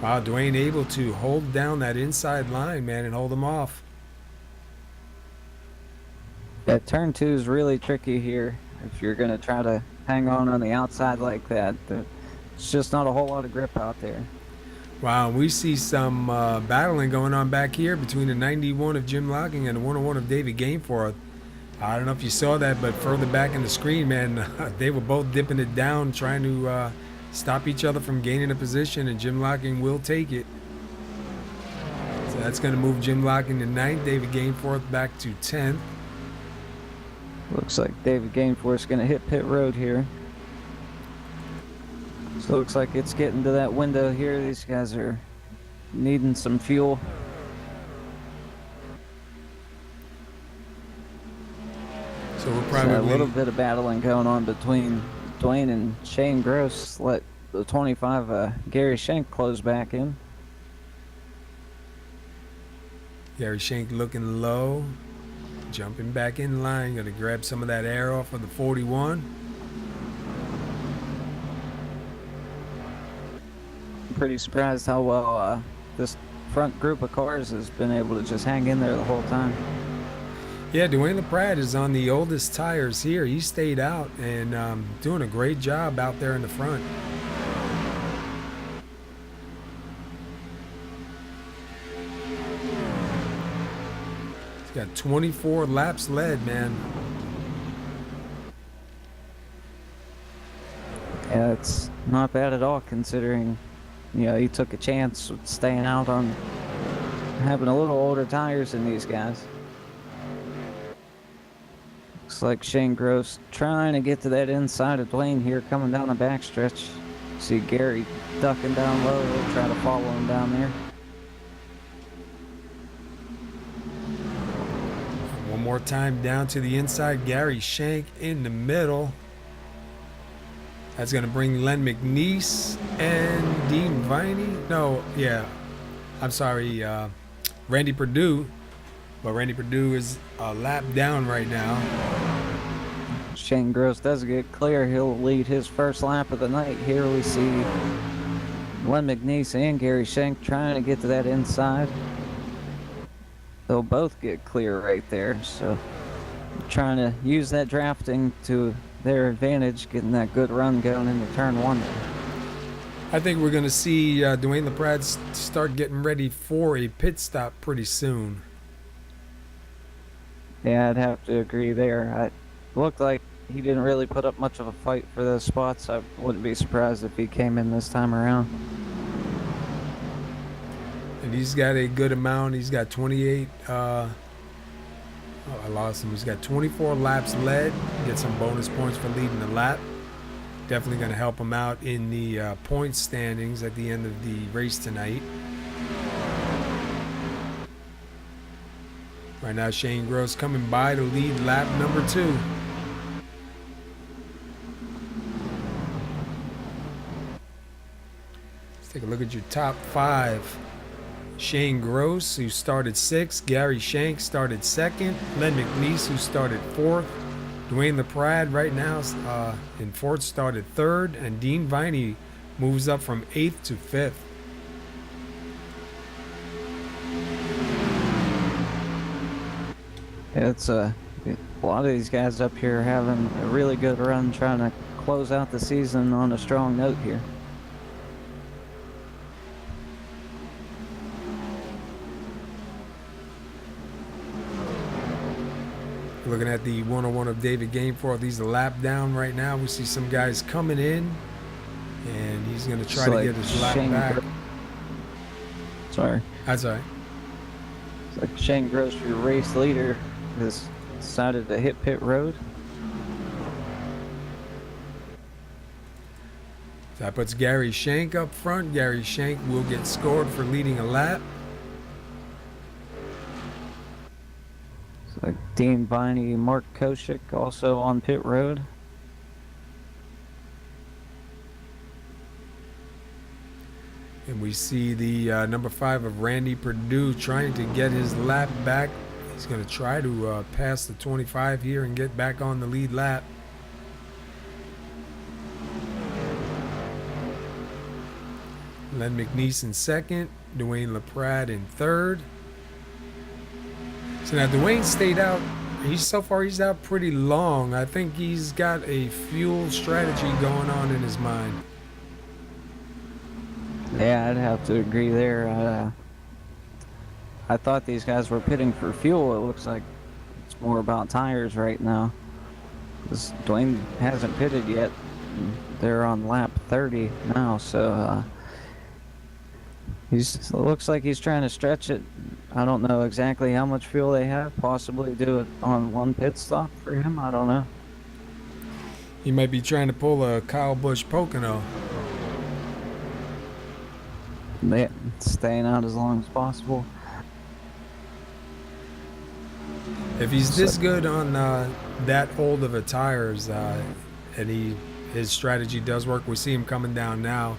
Wow, Dwayne able to hold down that inside line, man, and hold him off. That turn 2 is really tricky here. If you're going to try to hang on the outside like that, it's just not a whole lot of grip out there. Wow, we see some battling going on back here between the 91 of Jim Locking and the 101 of David Gainforth. I don't know if you saw that, but further back in the screen, man, they were both dipping it down, trying to stop each other from gaining a position, and Jim Locking will take it. So that's going to move Jim Locking to 9th, David Gainforth back to 10th. Looks like David Gainforth's going to hit pit road here. So it looks like it's getting to that window here. These guys are needing some fuel. So we're probably a little bit of battling going on between Dwayne and Shane Gross. Let the 25 Gary Shank close back in. Gary Shank looking low, jumping back in line. Going to grab some of that air off of the 41. I'm pretty surprised how well this front group of cars has been able to just hang in there the whole time. Yeah, Dwayne LaPrade is on the oldest tires here. He stayed out and doing a great job out there in the front. He's got 24 laps led, man. Yeah, it's not bad at all considering, you know, he took a chance with staying out on having a little older tires than these guys. Looks like Shane Gross trying to get to that inside of Dwayne here, coming down the backstretch. See Gary ducking down low. He'll try to follow him down there. One more time down to the inside. Gary Shank in the middle. That's going to bring Len McNeese and Dean Viney. No, yeah. I'm sorry, Randy Perdue. But Randy Perdue is a lap down right now. Shane Gross does get clear. He'll lead his first lap of the night. Here we see Len McNeese and Gary Shank trying to get to that inside. They'll both get clear right there. So trying to use that drafting to their advantage, getting that good run going into turn 1. I think we're going to see Dwayne LaPrade start getting ready for a pit stop pretty soon. Yeah, I'd have to agree there. It looked like he didn't really put up much of a fight for those spots. I wouldn't be surprised if he came in this time around. And he's got a good amount. He's got 28. I lost him. He's got 24 laps led. Get some bonus points for leading the lap. Definitely going to help him out in the point standings at the end of the race tonight. Right now, Shane Gross coming by to lead lap number 2. Let's take a look at your top 5. Shane Gross, who started 6th. Gary Shank started 2nd. Len McNeese, who started 4th. Dwayne LaPrade right now in 4th, started 3rd. And Dean Viney moves up from 8th to 5th. It's a lot of these guys up here having a really good run, trying to close out the season on a strong note here. Looking at the 101 of David Gameforth, he's a lap down right now. We see some guys coming in, and he's going to try to get his lap back. Sorry. That's all right. It's like Shane Gross, your race leader, has decided to hit pit road. So that puts Gary Shank up front. Gary Shank will get scored for leading a lap. It's like Dean Viney, Mark Koshik also on pit road. And we see the number 5 of Randy Perdue trying to get his lap back. He's going to try to pass the 25 here and get back on the lead lap. Len McNeese in 2nd. Dwayne LaPrade in 3rd. So now Dwayne stayed out. So far he's out pretty long. I think he's got a fuel strategy going on in his mind. Yeah, I'd have to agree there. I thought these guys were pitting for fuel. It looks like it's more about tires right now, because Dwayne hasn't pitted yet. They're on lap 30 now, so it looks like he's trying to stretch it. I don't know exactly how much fuel they have. Possibly do it on one pit stop for him. I don't know. He might be trying to pull a Kyle Busch Pocono. Yeah, staying out as long as possible. If he's this good on that old of a tires, and his strategy does work, we see him coming down now.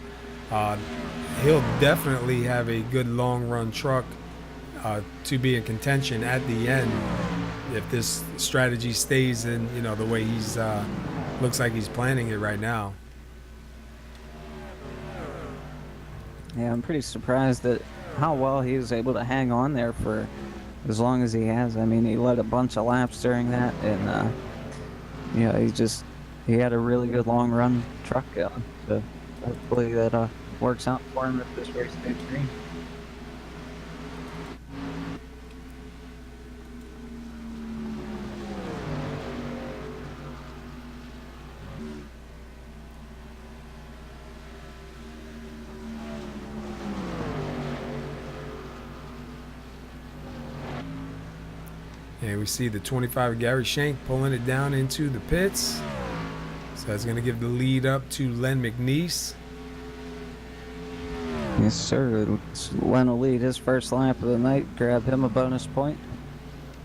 He'll definitely have a good long run truck to be in contention at the end if this strategy stays in the way he's looks like he's planning it right now. Yeah, I'm pretty surprised at how well he was able to hang on there for as long as he has. I mean, he led a bunch of laps during that, and he had a really good long run truck going. So hopefully that works out for him if this race stays green. And we see the 25 Gary Shank pulling it down into the pits. So that's going to give the lead up to Len McNeese. Yes, sir. Len will lead his first lap of the night. Grab him a bonus point.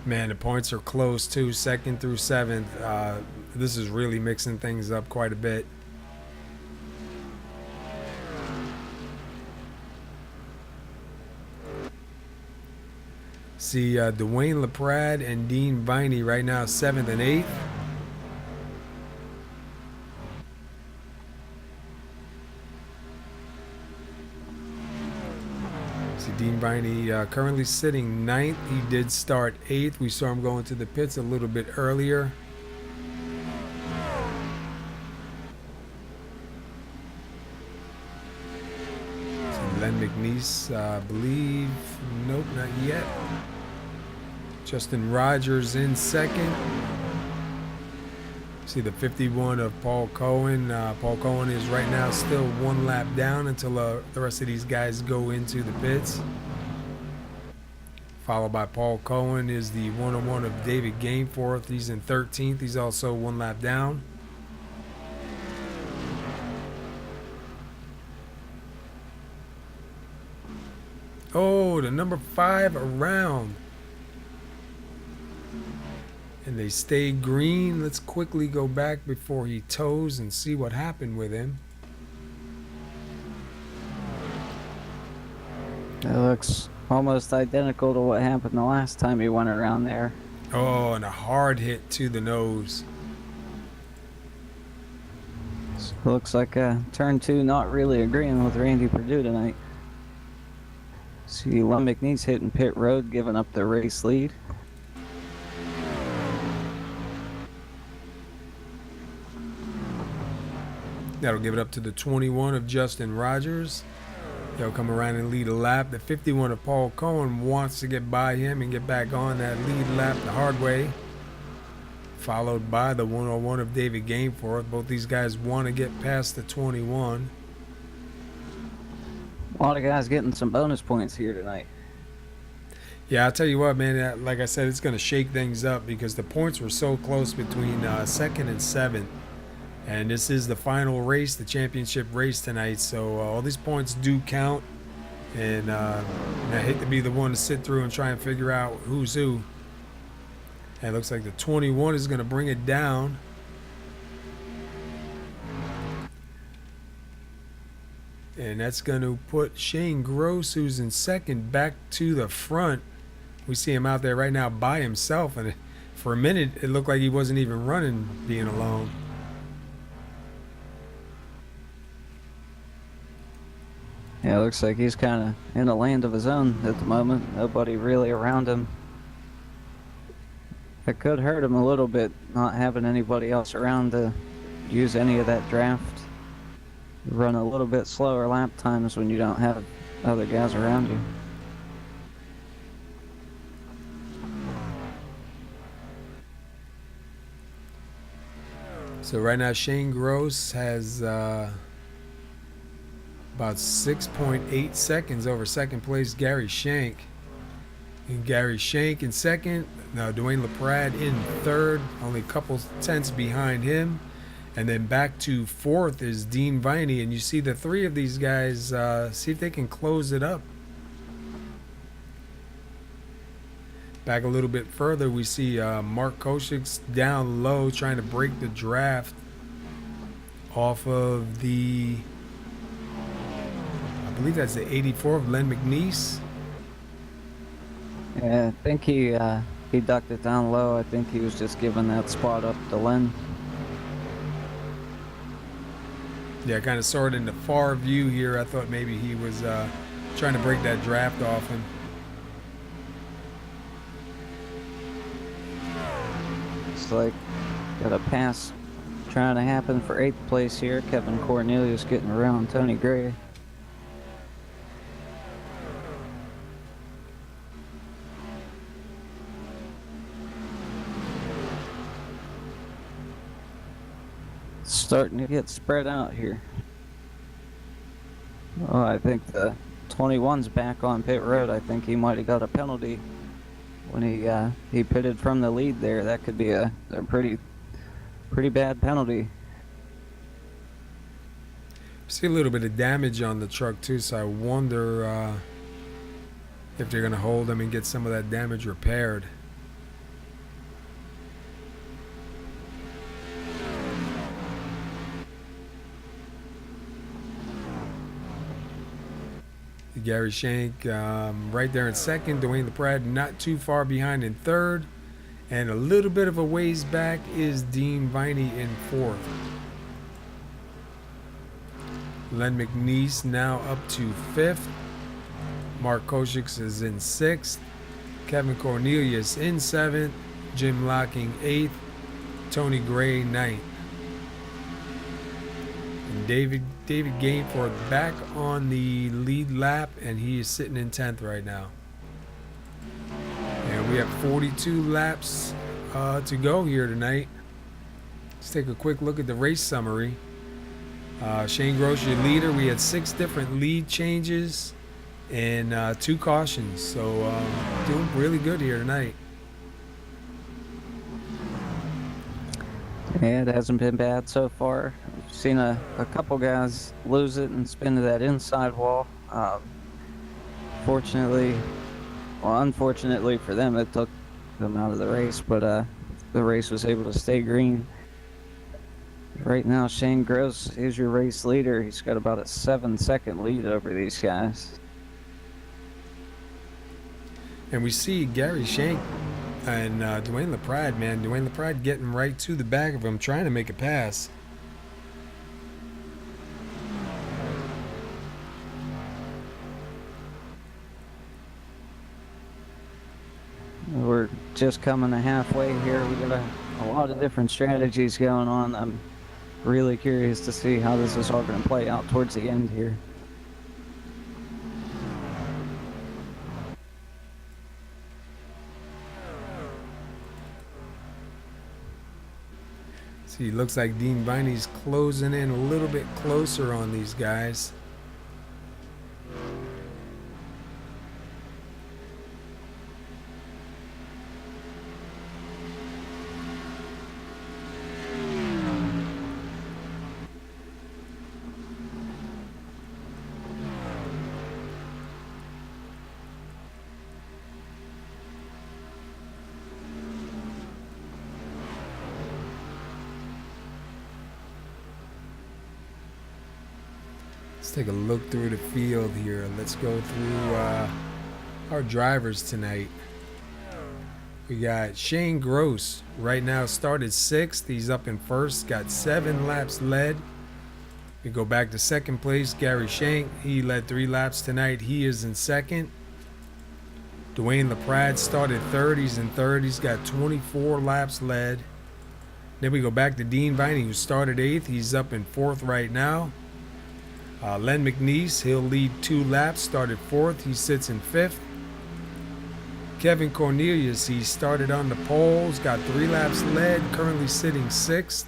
Man, the points are close too, 2nd through 7th. This is really mixing things up quite a bit. See Dwayne LaPrade and Dean Viney right now 7th and 8th. See Dean Viney currently sitting ninth. He did start eighth. We saw him go into the pits a little bit earlier. Len McNeese, I believe, nope, not yet. Justin Rogers in second. See the 51 of Paul Cohen. Paul Cohen is right now still one lap down until the rest of these guys go into the pits. Followed by Paul Cohen is the 101 of David Gainforth. He's in 13th. He's also one lap down. Oh, the number 5 around. And they stay green. Let's quickly go back before he toes and see what happened with him. It looks almost identical to what happened the last time he went around there. Oh, and a hard hit to the nose. Looks like turn 2 not really agreeing with Randy Perdue tonight. See Len McNeese hitting pit road, giving up the race lead. That'll give it up to the 21 of Justin Rogers. He'll come around and lead a lap. The 51 of Paul Cohen wants to get by him and get back on that lead lap the hard way. Followed by the 101 of David Gainforth. Both these guys want to get past the 21. A lot of guys getting some bonus points here tonight. Yeah, I'll tell you what, man. Like I said, it's going to shake things up because the points were so close between second and seventh. And this is the final race, the championship race tonight. So all these points do count. And I hate to be the one to sit through and try and figure out who's who. And it looks like the 21 is going to bring it down. And that's going to put Shane Gross, who's in second, back to the front. We see him out there right now by himself. And for a minute, it looked like he wasn't even running being alone. Yeah, it looks like he's kind of in a land of his own at the moment. Nobody really around him. It could hurt him a little bit not having anybody else around to use any of that draft. Run a little bit slower lap times when you don't have other guys around you. So right now Shane Gross has about 6.8 seconds over second place Gary Shank. And Gary Shank in second. Now Dwayne LaPrade in third, only a couple tenths behind him. And then back to fourth is Dean Viney. And you see the three of these guys, see if they can close it up. Back a little bit further, we see Mark Koshik's down low trying to break the draft off of the, I believe that's the 84 of Len McNeese. Yeah, I think he ducked it down low. I think he was just giving that spot up to Len. Yeah, I kind of saw it in the far view here. I thought maybe he was trying to break that draft off him. It's like got a pass trying to happen for 8th place here. Kevin Cornelius getting around Tony Gray. Starting to get spread out here. Oh, I think the 21's back on pit road. I think he might have got a penalty when he pitted from the lead there. That could be a pretty bad penalty. See a little bit of damage on the truck too, so I wonder if they're gonna hold him and get some of that damage repaired. Gary Shank right there in second. Dwayne LaPrade not too far behind in third. And a little bit of a ways back is Dean Viney in fourth. Len McNeese now up to fifth. Mark Koshik is in 6th. Kevin Cornelius in 7th. Jim Locking 8th. Tony Gray 9th. And David Gainforth back on the lead lap, and he is sitting in 10th right now. And we have 42 laps to go here tonight. Let's take a quick look at the race summary. Shane Gross, your leader. We had 6 different lead changes and 2 cautions. So doing really good here tonight. Yeah, it hasn't been bad so far. I've seen a couple guys lose it and spin to that inside wall. Unfortunately for them, it took them out of the race, but the race was able to stay green. Right now, Shane Gross is your race leader. He's got about a 7-second lead over these guys. And we see Gary Shank and Dwayne LaPrade, man. Dwayne LaPrade getting right to the back of him, trying to make a pass. We're just coming to halfway here. We got a lot of different strategies going on. I'm really curious to see how this is all going to play out towards the end here. See, looks like Dean Viney's closing in a little bit closer on these guys. Let's take a look through the field here. Let's go through our drivers tonight. We got Shane Gross right now started 6th. He's up in 1st, got 7 laps led. We go back to 2nd place. Gary Shank, he led 3 laps tonight. He is in 2nd. Dwayne LaPrade started 3rd. He's in 3rd. He's got 24 laps led. Then we go back to Dean Viney, who started 8th. He's up in 4th right now. Len McNeese, he'll lead 2 laps, started 4th. He sits in 5th. Kevin Cornelius, he started on the poles, got 3 laps led, currently sitting 6th.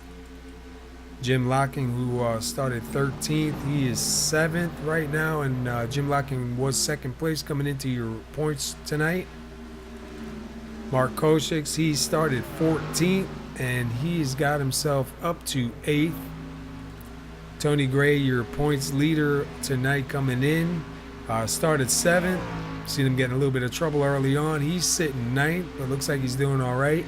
Jim Locking, who started 13th, he is 7th right now, and Jim Locking was 2nd place coming into your points tonight. Mark Koshik, he started 14th, and he's got himself up to 8th. Tony Gray, your points leader tonight coming in, started 7th. Seen him getting a little bit of trouble early on. He's sitting 9th, but looks like he's doing all right.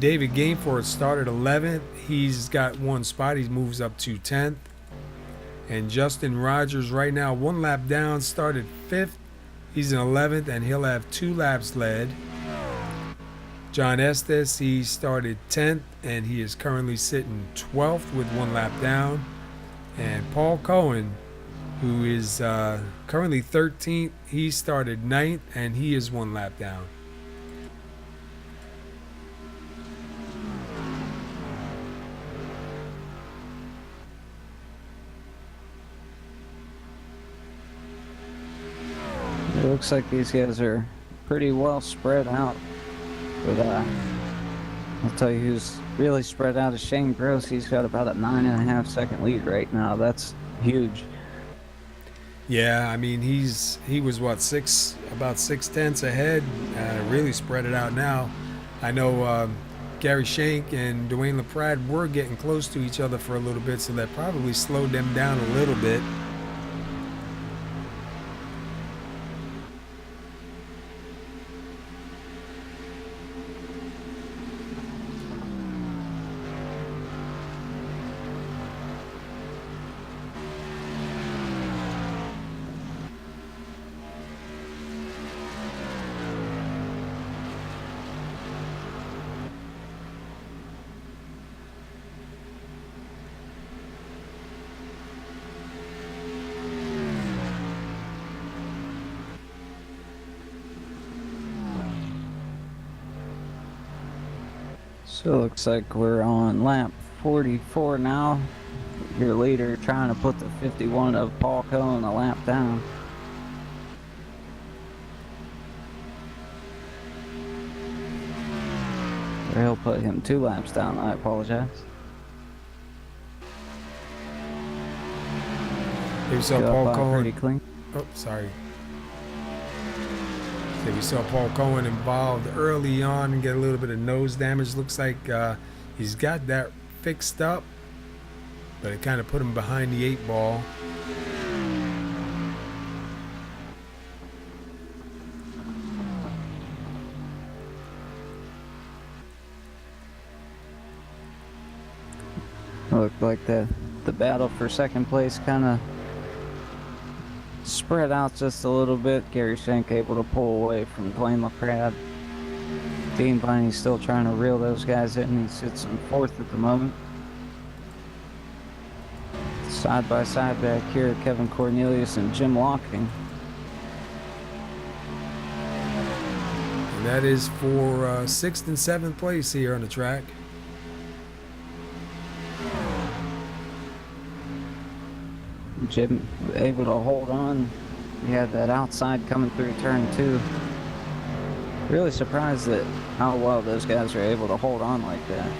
David Gainforth started 11th. He's got 1 spot. He moves up to 10th. And Justin Rogers right now 1 lap down, started 5th. He's in 11th, and he'll have 2 laps led. John Estes, he started 10th, and he is currently sitting 12th with 1 lap down. And Paul Cohen, who is currently 13th, he started 9th, and he is 1 lap down. It looks like these guys are pretty well spread out. But I'll tell you who's really spread out is Shane Gross. He's got about a 9.5 second lead right now. That's huge. Yeah, I mean he was what about 6/10 ahead. Really spread it out now. I know Gary Shank and Dwayne LaPrade were getting close to each other for a little bit, so that probably slowed them down a little bit. So it looks like we're on lap 44 now. Your leader trying to put the 51 of Paul Cohen a lap down. Or he'll put him 2 laps down, I apologize. We saw Go Paul up, pretty Cohen. clean. Oh, sorry. So we saw Paul Cohen involved early on and get a little bit of nose damage. Looks like he's got that fixed up, but it kind of put him behind the 8 ball. Looked like the battle for second place kind of spread out just a little bit. Gary Schenk able to pull away from Dwayne LaPrade. Dean Blaney's still trying to reel those guys in. He sits in 4th at the moment. Side by side back here, Kevin Cornelius and Jim Locking. And that is for 6th and 7th place here on the track. Jim able to hold on. He had that outside coming through turn 2. Really surprised at how well those guys are able to hold on like that.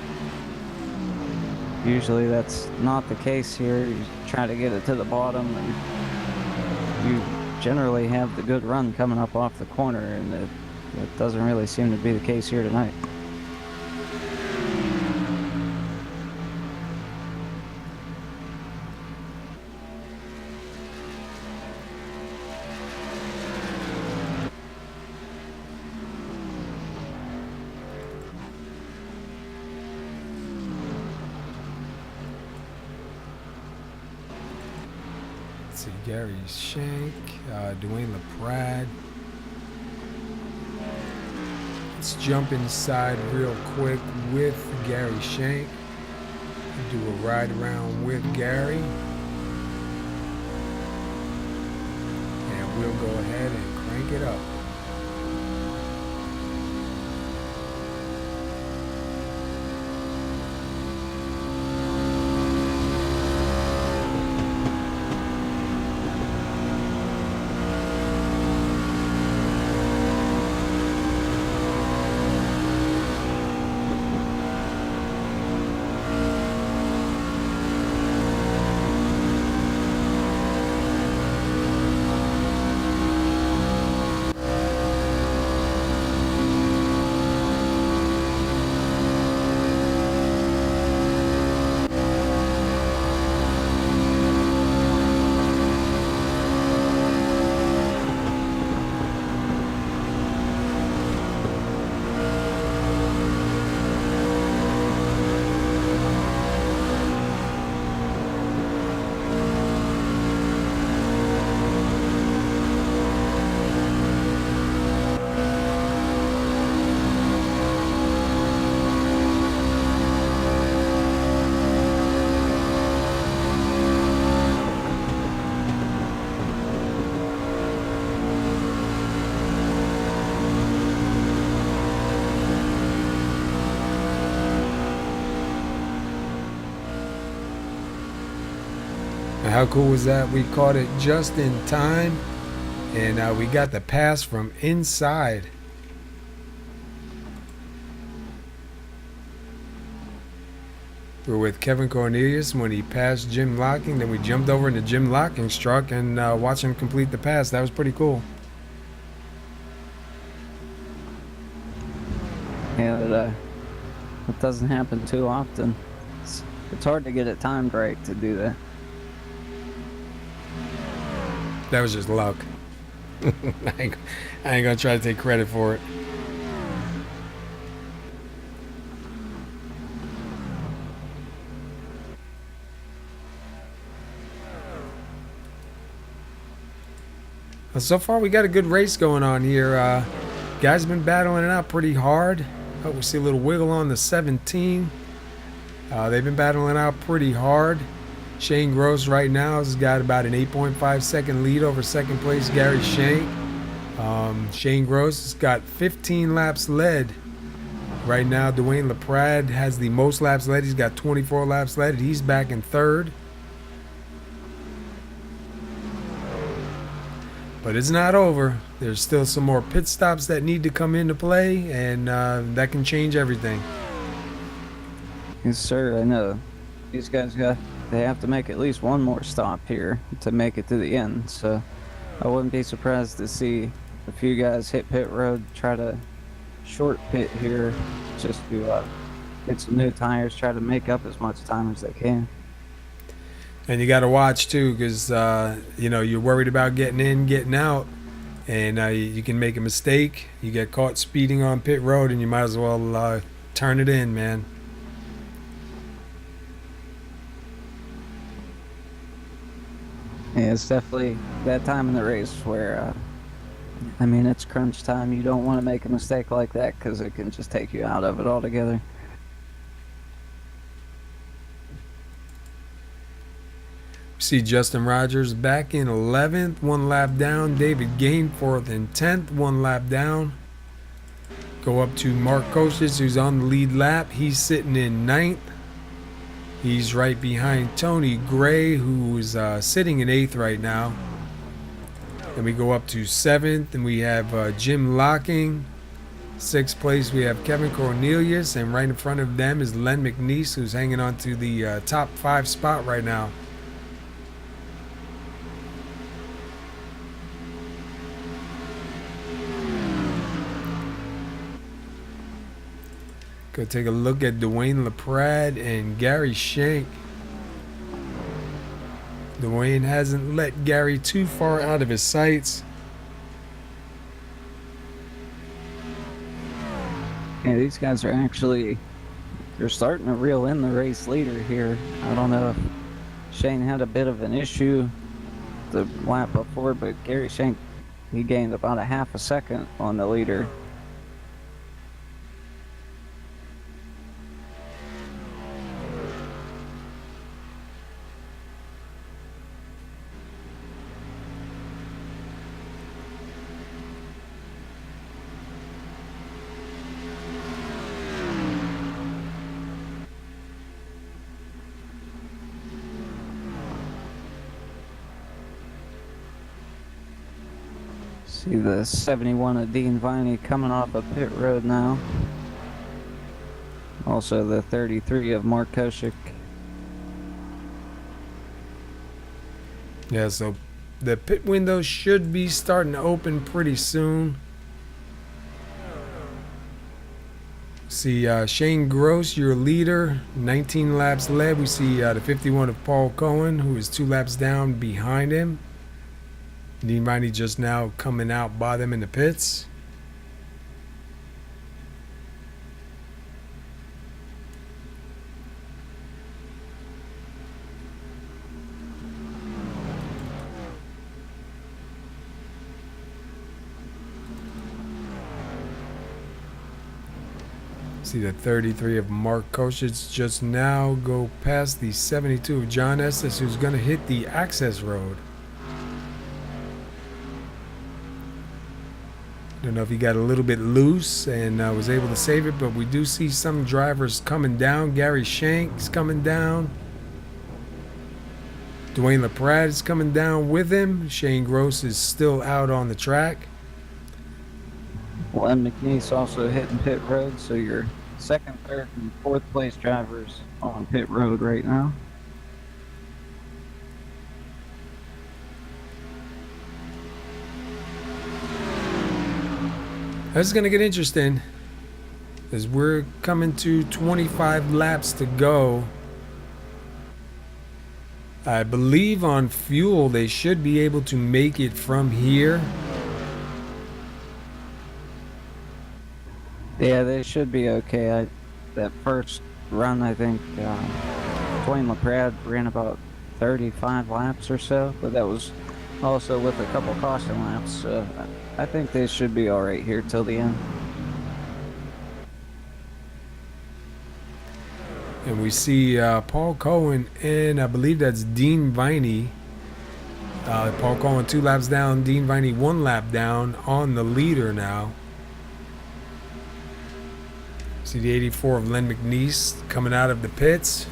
Usually that's not the case here. You try to get it to the bottom and you generally have the good run coming up off the corner, and it doesn't really seem to be the case here tonight. Let's see, Gary Schenk, Dwayne LaPrade. Let's jump inside real quick with Gary Schenk. Do a ride around with Gary. And we'll go ahead and crank it up. And how cool was that? We caught it just in time, and we got the pass from inside. We were with Kevin Cornelius when he passed Jim Locking. Then we jumped over into Jim Locking's truck and watched him complete the pass. That was pretty cool. Yeah, it doesn't happen too often. It's hard to get it timed right to do that. That was just luck. I ain't gonna try to take credit for it. Well, so far we got a good race going on here. Guys have been battling it out pretty hard. Oh, we see a little wiggle on the 17. They've been battling it out pretty hard. Shane Gross right now has got about an 8.5 second lead over second place Gary Schenk. Shane Gross has got 15 laps led Right now, Dwayne LaPrade has the most laps led. He's got 24 laps led. He's back in third. But it's not over. There's still some more pit stops that need to come into play, and that can change everything. Yes, sir. I know. These guys they have to make at least one more stop here to make it to the end. So I wouldn't be surprised to see a few guys hit pit road, try to short pit here, just to get some new tires, try to make up as much time as they can. And you got to watch too, because you're worried about getting in, getting out, and you can make a mistake. You get caught speeding on pit road, and you might as well turn it in, man. Yeah, it's definitely that time in the race where, it's crunch time. You don't want to make a mistake like that because it can just take you out of it altogether. See Justin Rogers back in 11th, 1 lap down. David Gainforth in 10th, 1 lap down. Go up to Mark Kosich, who's on the lead lap. He's sitting in 9th. He's right behind Tony Gray, who is sitting in 8th right now. Then we go up to 7th, and we have Jim Locking. 6th place, we have Kevin Cornelius, and right in front of them is Len McNeese, who's hanging on to the top 5 spot right now. Go take a look at Dwayne LaPrade and Gary Shank. Dwayne hasn't let Gary too far out of his sights. Yeah, these guys are they're starting to reel in the race leader here. I don't know if Shane had a bit of an issue the lap before, but Gary Shank, he gained about a half a second on the leader. See the 71 of Dean Viney coming off of pit road now. Also the 33 of Mark Kosich. Yeah, so the pit window should be starting to open pretty soon. See Shane Gross, your leader, 19 laps led. We see the 51 of Paul Cohen, who is 2 laps down behind him. Dean Viney just now coming out by them in the pits. See the 33 of Mark Kosich just now go past the 72 of John Estes, who's going to hit the access road. Don't know if he got a little bit loose and was able to save it, but we do see some drivers coming down. Gary Shank's coming down. Dwayne LaPrade is coming down with him. Shane Gross is still out on the track. Len McNeese also hitting pit road, so your 2nd, 3rd, and 4th place drivers on pit road right now. This is going to get interesting as we're coming to 25 laps to go. I believe on fuel they should be able to make it from here. Yeah, they should be okay. That first run, I think Dwayne LaPrade ran about 35 laps or so, but that was also with a couple caution laps. So I think they should be all right here till the end. And we see Paul Cohen and I believe that's Dean Viney. Paul Cohen 2 laps down, Dean Viney 1 lap down on the leader now. See the 84 of Len McNeese coming out of the pits.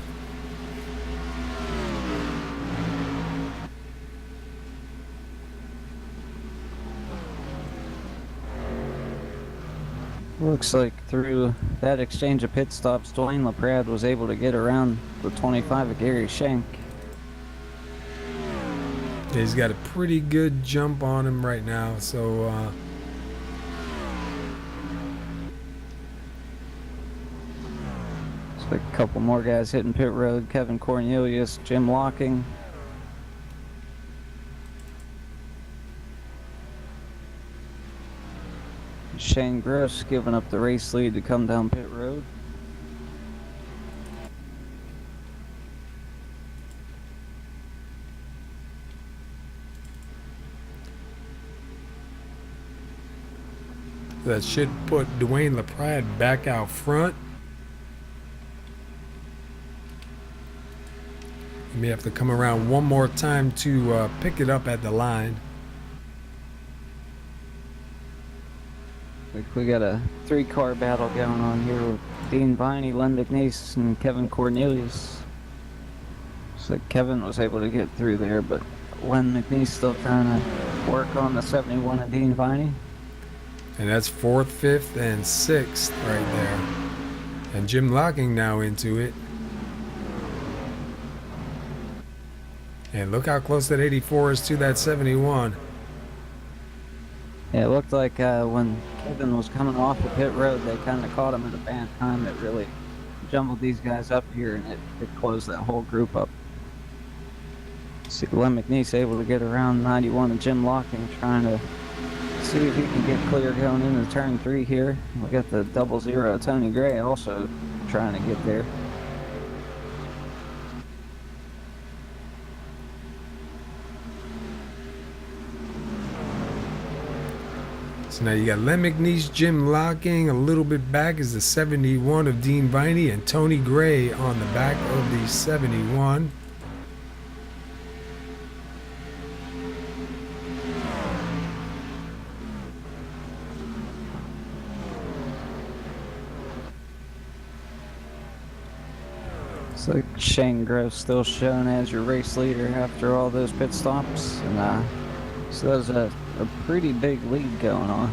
Looks like through that exchange of pit stops, Dwayne LaPrade was able to get around the 25 of Gary Schenk. Yeah, he's got a pretty good jump on him right now, so looks like a couple more guys hitting pit road. Kevin Cornelius, Jim Locking. Shane Gross giving up the race lead to come down pit road. that should put Dwayne LaPrade back out front. You may have to come around one more time to pick it up at the line. Like we got a 3-car battle going on here with Dean Viney, Len McNeese, and Kevin Cornelius. Looks like Kevin was able to get through there, but Len McNeese still trying to work on the 71 of Dean Viney. And that's 4th, 5th, and 6th right there. And Jim Locking now into it. And look how close that 84 is to that 71. Yeah, it looked like when Kevin was coming off the pit road, they kind of caught him at a bad time. It really jumbled these guys up here, and it closed that whole group up. See Len McNeese able to get around 91 and Jim Locking, trying to see if he can get clear going into turn 3 here. We got the 00 Tony Gray also trying to get there. So now you got Len McNeese, Jim Locking. A little bit back is the 71 of Dean Viney, and Tony Gray on the back of the 71. It's like Shane Gross still shown as your race leader after all those pit stops, and so there's a pretty big lead going on.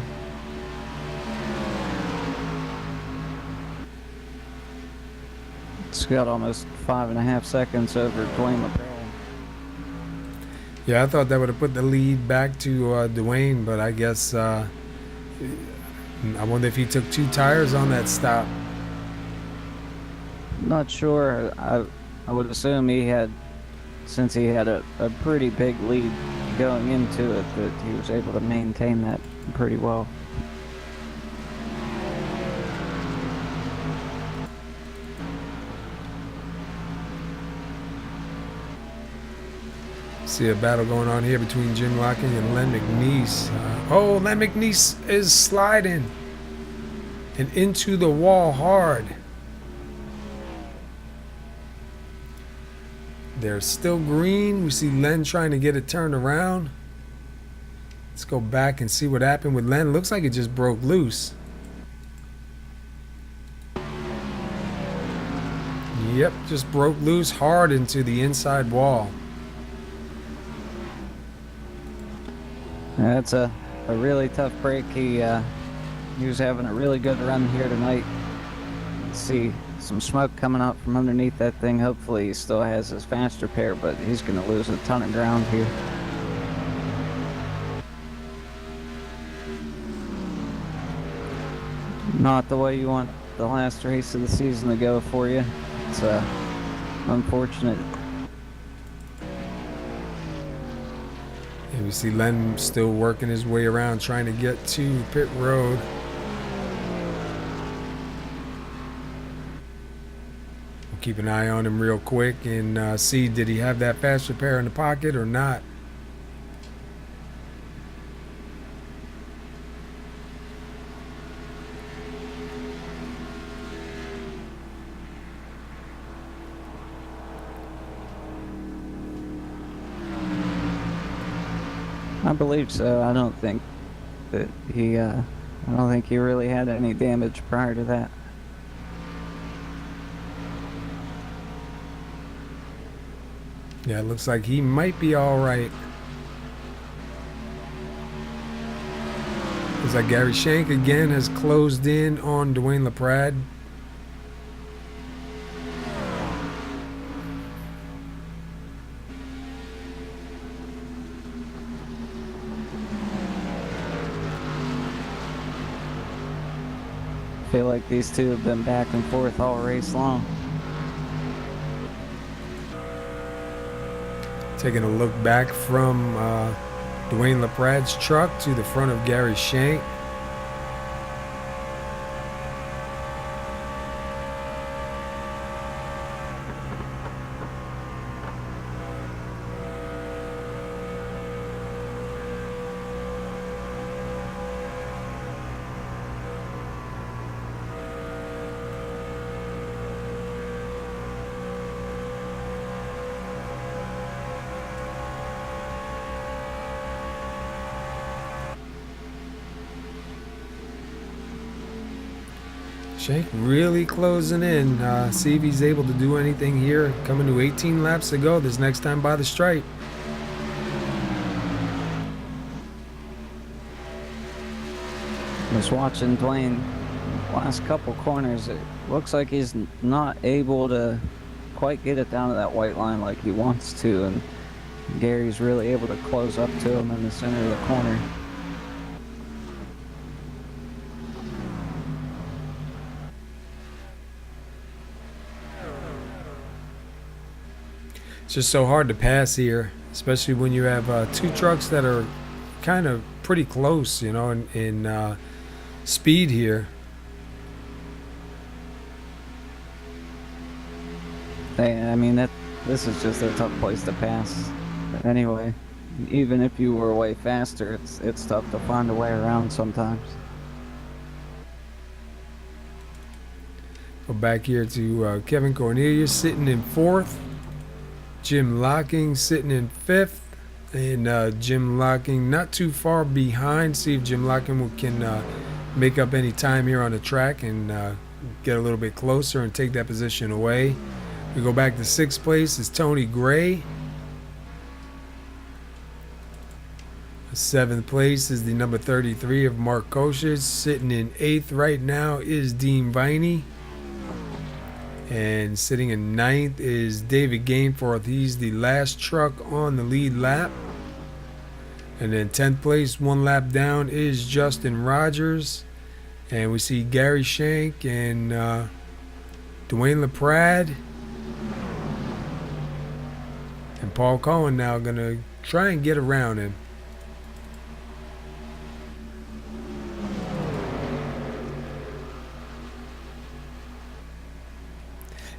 It's got almost 5.5 seconds over Dwayne LaPrade. Yeah, I thought that would have put the lead back to Dwayne, but I guess I wonder if he took 2 tires on that stop. Not sure. I would assume he had, since he had a pretty big lead going into it, that he was able to maintain that pretty well. See a battle going on here between Jim Locking and Len McNeese. Len McNeese is sliding and into the wall hard. They're still green. We see Len trying to get it turned around. Let's go back and see what happened with Len. Looks like it just broke loose. Yep, just broke loose hard into the inside wall. That's a really tough break. He was having a really good run here tonight. Let's see some smoke coming out from underneath that thing. Hopefully he still has his faster pair, but he's going to lose a ton of ground here. Not the way you want the last race of the season to go for you. It's unfortunate. And we see Len still working his way around trying to get to pit road. We'll keep an eye on him real quick and see, did he have that faster pair in the pocket or not? I believe so. I don't think that he really had any damage prior to that. Yeah, it looks like he might be all right. Looks like Gary Shank again has closed in on Dwayne LaPrade. I feel like these two have been back and forth all race long. Taking a look back from Dwayne LaPrade's truck to the front of Gary Shank. Shank really closing in. See if he's able to do anything here. Coming to 18 laps to go this next time by the stripe. Just watching Dwayne last couple corners, it looks like he's not able to quite get it down to that white line like he wants to, and Gary's really able to close up to him in the center of the corner. It's just so hard to pass here, especially when you have two trucks that are kind of pretty close, you know, in speed here. I mean, this is just a tough place to pass. But anyway, even if you were way faster, it's tough to find a way around sometimes. Go back here to Kevin Cornelius sitting in fourth. Jim Locking sitting in fifth. And Jim Locking not too far behind. See if Jim Locking can make up any time here on the track and get a little bit closer and take that position away. We go back to sixth place is Tony Gray. Seventh place is the number 33 of Mark Koshes. Sitting in eighth right now is Dean Viney. And sitting in ninth is David Gameforth. He's the last truck on the lead lap. And then 10th place, one lap down, is Justin Rogers. And we see Gary Shank and Dwayne LaPrade. And Paul Cohen now going to try and get around him.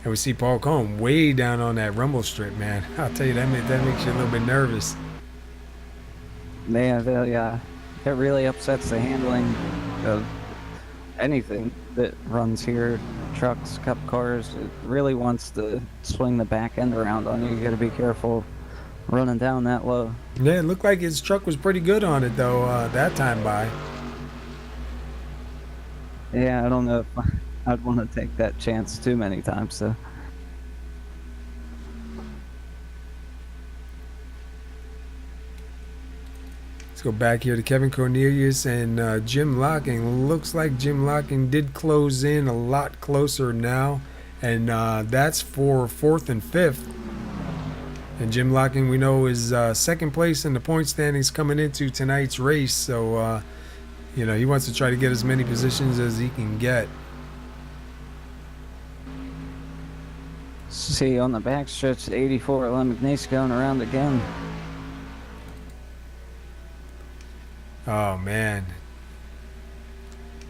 And we see Paul Cohen way down on that rumble strip, man. I'll tell you, that makes you a little bit nervous. Yeah, it really upsets the handling of anything that runs here. Trucks, cup cars, it really wants to swing the back end around on you. You gotta be careful running down that low. Yeah, it looked like his truck was pretty good on it, though, that time by. Yeah, I don't know if I'd want to take that chance too many times, so. Let's go back here to Kevin Cornelius and Jim Locking. Looks like Jim Locking did close in a lot closer now, and that's for fourth and fifth. And Jim Locking, we know, is second place in the point standings coming into tonight's race, so you know, he wants to try to get as many positions as he can get. See on the backstretch, 84, Lemignace going around again. Oh, man.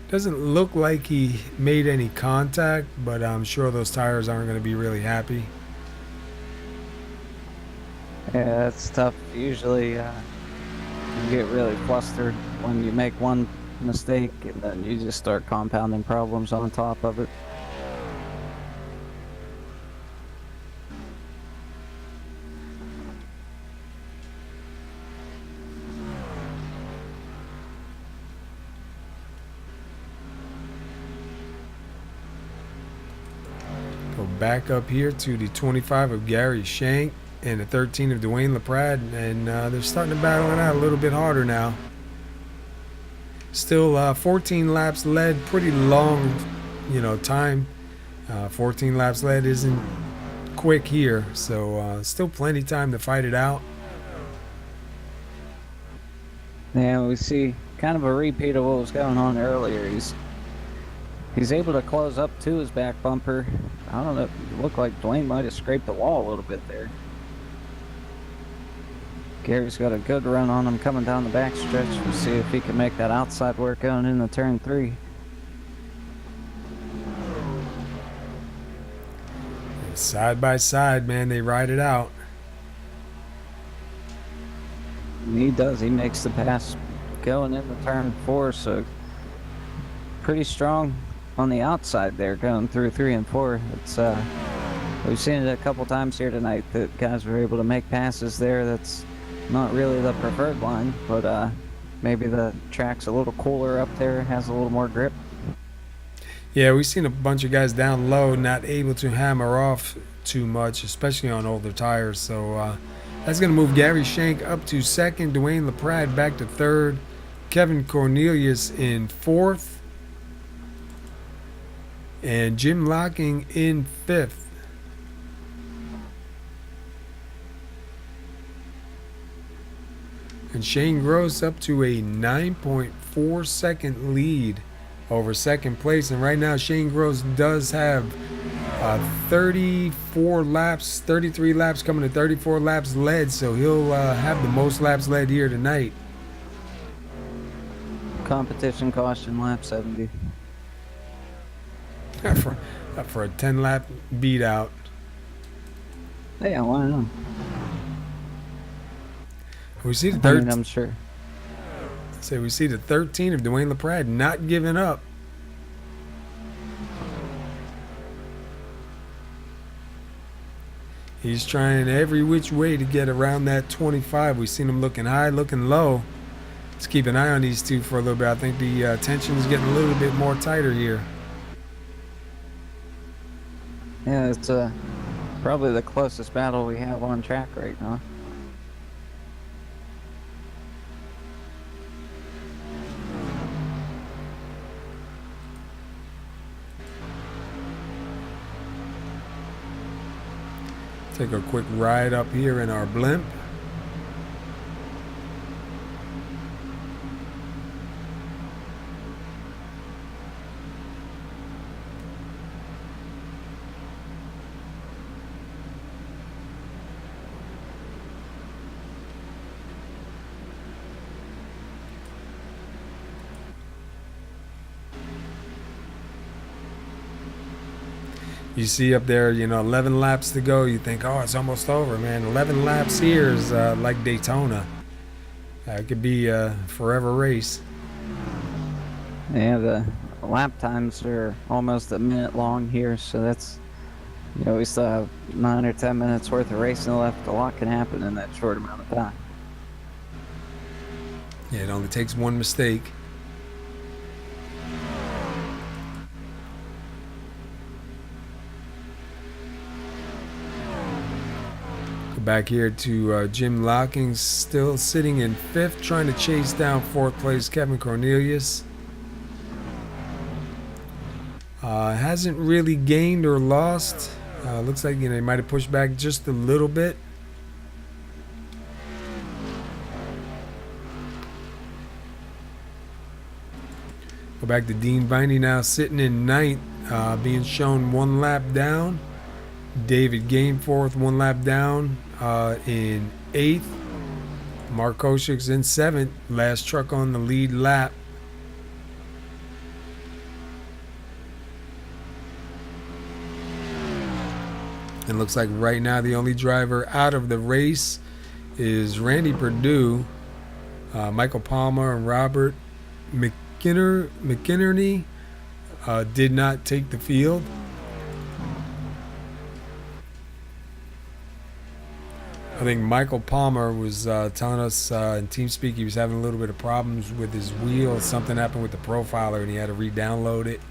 Doesn't look like he made any contact, but I'm sure those tires aren't going to be really happy. Yeah, it's tough. Usually you get really flustered when you make one mistake, and then you just start compounding problems on top of it. Go back up here to the 25 of Gary Shank. and the 13 of Dwayne LaPrade, and they're starting to battle it out a little bit harder now. Still 14 laps led, pretty long, time. 14 laps led isn't quick here, so still plenty time to fight it out. Yeah, we see kind of a repeat of what was going on earlier. He's able to close up to his back bumper. I don't know, it looked like Dwayne might have scraped the wall a little bit there. Gary's got a good run on him coming down the back stretch. We'll see if he can make that outside work going into turn 3. Side by side, man, they ride it out. And he does. He makes the pass going into turn 4, so pretty strong on the outside there going through 3 and 4. It's we've seen it a couple times here tonight that guys were able to make passes there. That's not really the preferred line, but maybe the track's a little cooler up there, has a little more grip. Yeah, we've seen a bunch of guys down low not able to hammer off too much, especially on older tires. So that's going to move Gary Shank up to 2nd, Dwayne LaPrade back to 3rd, Kevin Cornelius in 4th, and Jim Locking in 5th. And Shane Gross up to a 9.4 second lead over 2nd place. And right now Shane Gross does have 33 laps coming to 34 laps led, so he'll have the most laps led here tonight. Competition caution lap 70. for a 10 lap beat out. Yeah, why not? We see the I third. mean, I'm sure. So we see the 13 of Dwayne LaPrade not giving up. He's trying every which way to get around that 25. We've seen him looking high, looking low. Let's keep an eye on these two for a little bit. I think the tension is getting a little bit more tighter here. Yeah, it's probably the closest battle we have on track right now. Take a quick ride up here in our blimp. You see up there, 11 laps to go. You think, oh, it's almost over, man. 11 laps here is like Daytona. It could be a forever race. Yeah, the lap times are almost a minute long here, so that's, we still have 9 or 10 minutes worth of racing left. A lot can happen in that short amount of time. Yeah, it only takes one mistake. Back here to Jim Locking, still sitting in 5th, trying to chase down 4th place Kevin Cornelius. Hasn't really gained or lost. Looks like he might have pushed back just a little bit. Go back to Dean Viney now, sitting in 9th, being shown 1 lap down. David Gameforth 1 lap down in 8th. Mark Koshik's in 7th. Last truck on the lead lap. And looks like right now the only driver out of the race is Randy Perdue. Michael Palmer and Robert McInerney did not take the field. I think Michael Palmer was telling us in TeamSpeak he was having a little bit of problems with his wheel. Something happened with the profiler and he had to re-download it.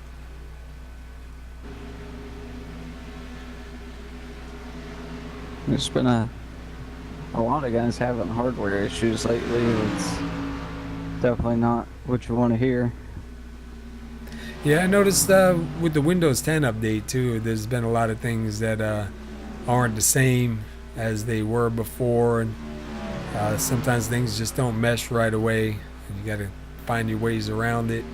There's been a a lot of guys having hardware issues lately. It's definitely not what you want to hear. Yeah, I noticed with the Windows 10 update too, there's been a lot of things that aren't the same as they were before, and sometimes things just don't mesh right away. And you got to find your ways around it.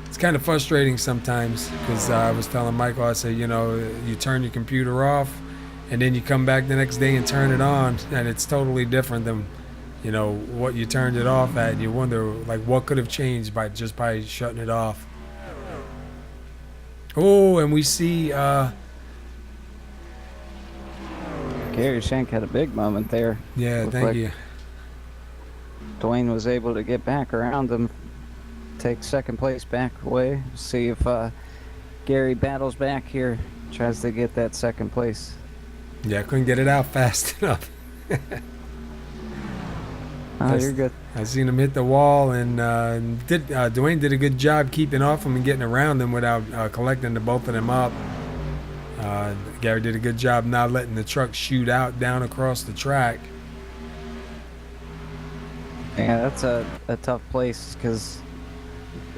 It's kind of frustrating sometimes because I was telling Michael, I said, you turn your computer off, and then you come back the next day and turn it on, and it's totally different than what you turned it off at. You wonder like what could have changed by shutting it off. Oh, and we see Gary Shank had a big moment there. yeah, Looked thank like you. Dwayne was able to get back around him, take second place back away. See if Gary battles back here, tries to get that second place. Yeah, I couldn't get it out fast enough. Oh, you're good. I seen him hit the wall, and Dwayne did a good job keeping off him and getting around him without collecting the both of them up. Gary did a good job not letting the truck shoot out down across the track. Yeah, that's a tough place because,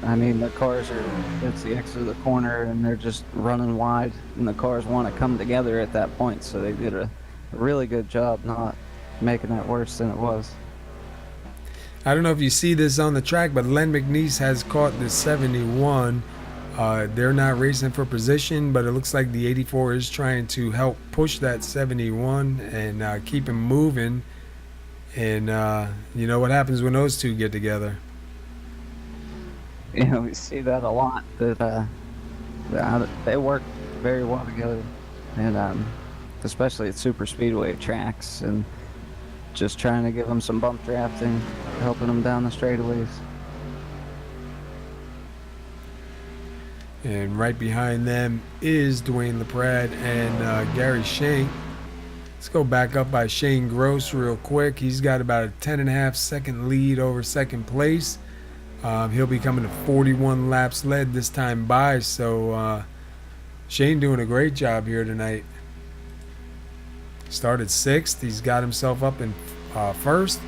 I mean, the cars it's the exit of the corner and they're just running wide, and the cars want to come together at that point, so they did a really good job not making that worse than it was. I don't know if you see this on the track, but Len McNeese has caught the 71. They're not racing for position, but it looks like the 84 is trying to help push that 71 and keep him moving. And you know what happens when those two get together. We see that a lot, that they work very well together, and especially at super speedway tracks, and just trying to give them some bump drafting, helping them down the straightaways. And right behind them is Dwayne LaPrade and Gary Shank. Let's go back up by Shane Gross real quick. He's got about a 10.5 second lead over second place. He'll be coming to 41 laps led this time by, so Shane doing a great job here tonight. Started sixth. He's got himself up in first,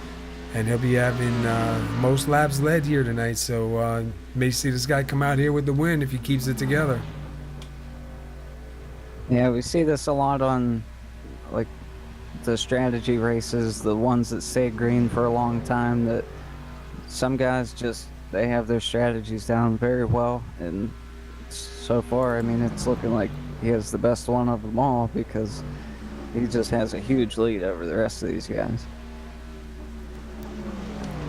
and he'll be having most laps led here tonight, so may see this guy come out here with the win if he keeps it together. Yeah, we see this a lot on like the strategy races, the ones that stay green for a long time, that some guys just, they have their strategies down very well, and so far, I mean, it's looking like he has the best one of them all because he just has a huge lead over the rest of these guys.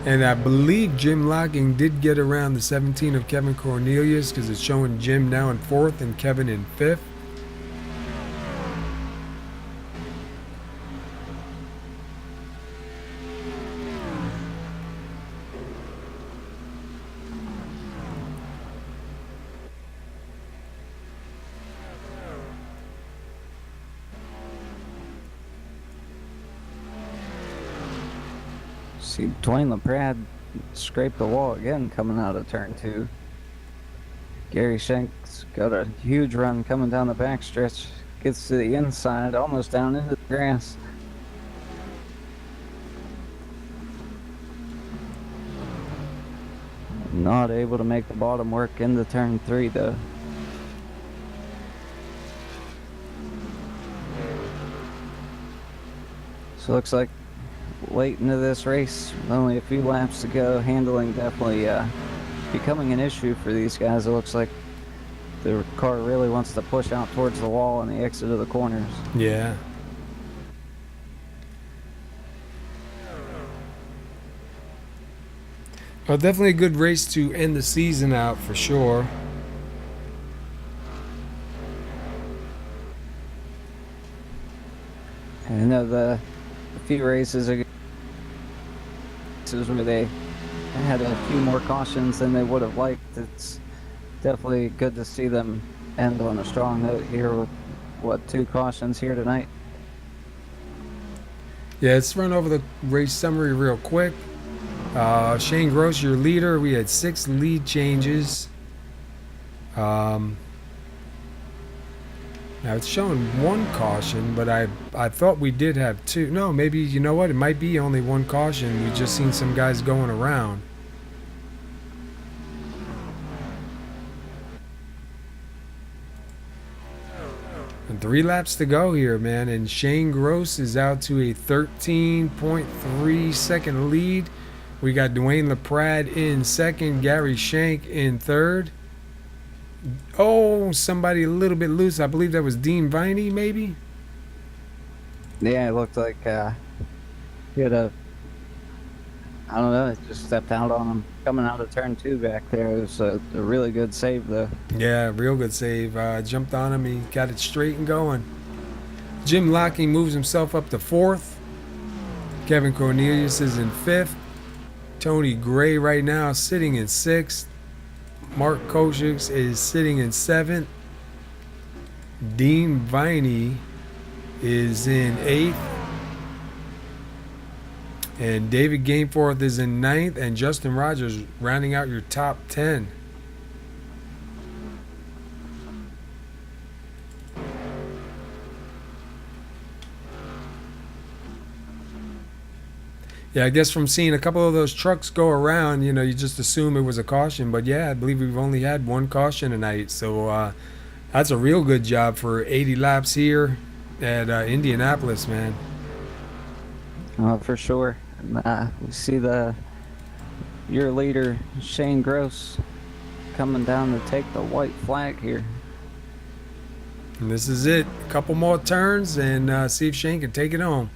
And I believe Jim Locking did get around the 17 of Kevin Cornelius, because it's showing Jim now in fourth and Kevin in fifth. See, Dwayne LaPrade scraped the wall again coming out of turn two. Gary Shank's got a huge run coming down the backstretch. Gets to the inside, almost down into the grass. Not able to make the bottom work into turn three, though. So looks like late into this race, only a few laps to go, handling definitely becoming an issue for these guys. It looks like the car really wants to push out towards the wall and the exit of the corners. Yeah. Well, definitely a good race to end the season out for sure. And I know the few races ago where they had a few more cautions than they would have liked. It's definitely good to see them end on a strong note here with, what, 2 cautions here tonight. Yeah, let's run over the race summary real quick. Shane Gross, your leader. We had 6 lead changes. Now it's showing one caution, but I thought we did have two. No, maybe, you know what? It might be only one caution. We just seen some guys going around. And 3 laps to go here, man. And Shane Gross is out to a 13.3 second lead. We got Dwayne LaPrade in second, Gary Shank in third. Oh, somebody a little bit loose. I believe that was Dean Viney, maybe? Yeah, it looked like he had a, I don't know, it just stepped out on him coming out of turn 2 back there. It was a really good save, though. Yeah, real good save. Jumped on him. He got it straight and going. Jim Locking moves himself up to 4th. Kevin Cornelius is in 5th. Tony Gray right now sitting in 6th. Mark Koshix is sitting in 7th. Dean Viney is in 8th. And David Gameforth is in 9th. And Justin Rogers rounding out your top 10. Yeah, I guess from seeing a couple of those trucks go around, you know, you just assume it was a caution. But yeah, I believe we've only had one caution tonight. So that's a real good job for 80 laps here at Indianapolis, man. For sure. And, we see your leader, Shane Gross, coming down to take the white flag here. And this is it. A couple more turns and see if Shane can take it home.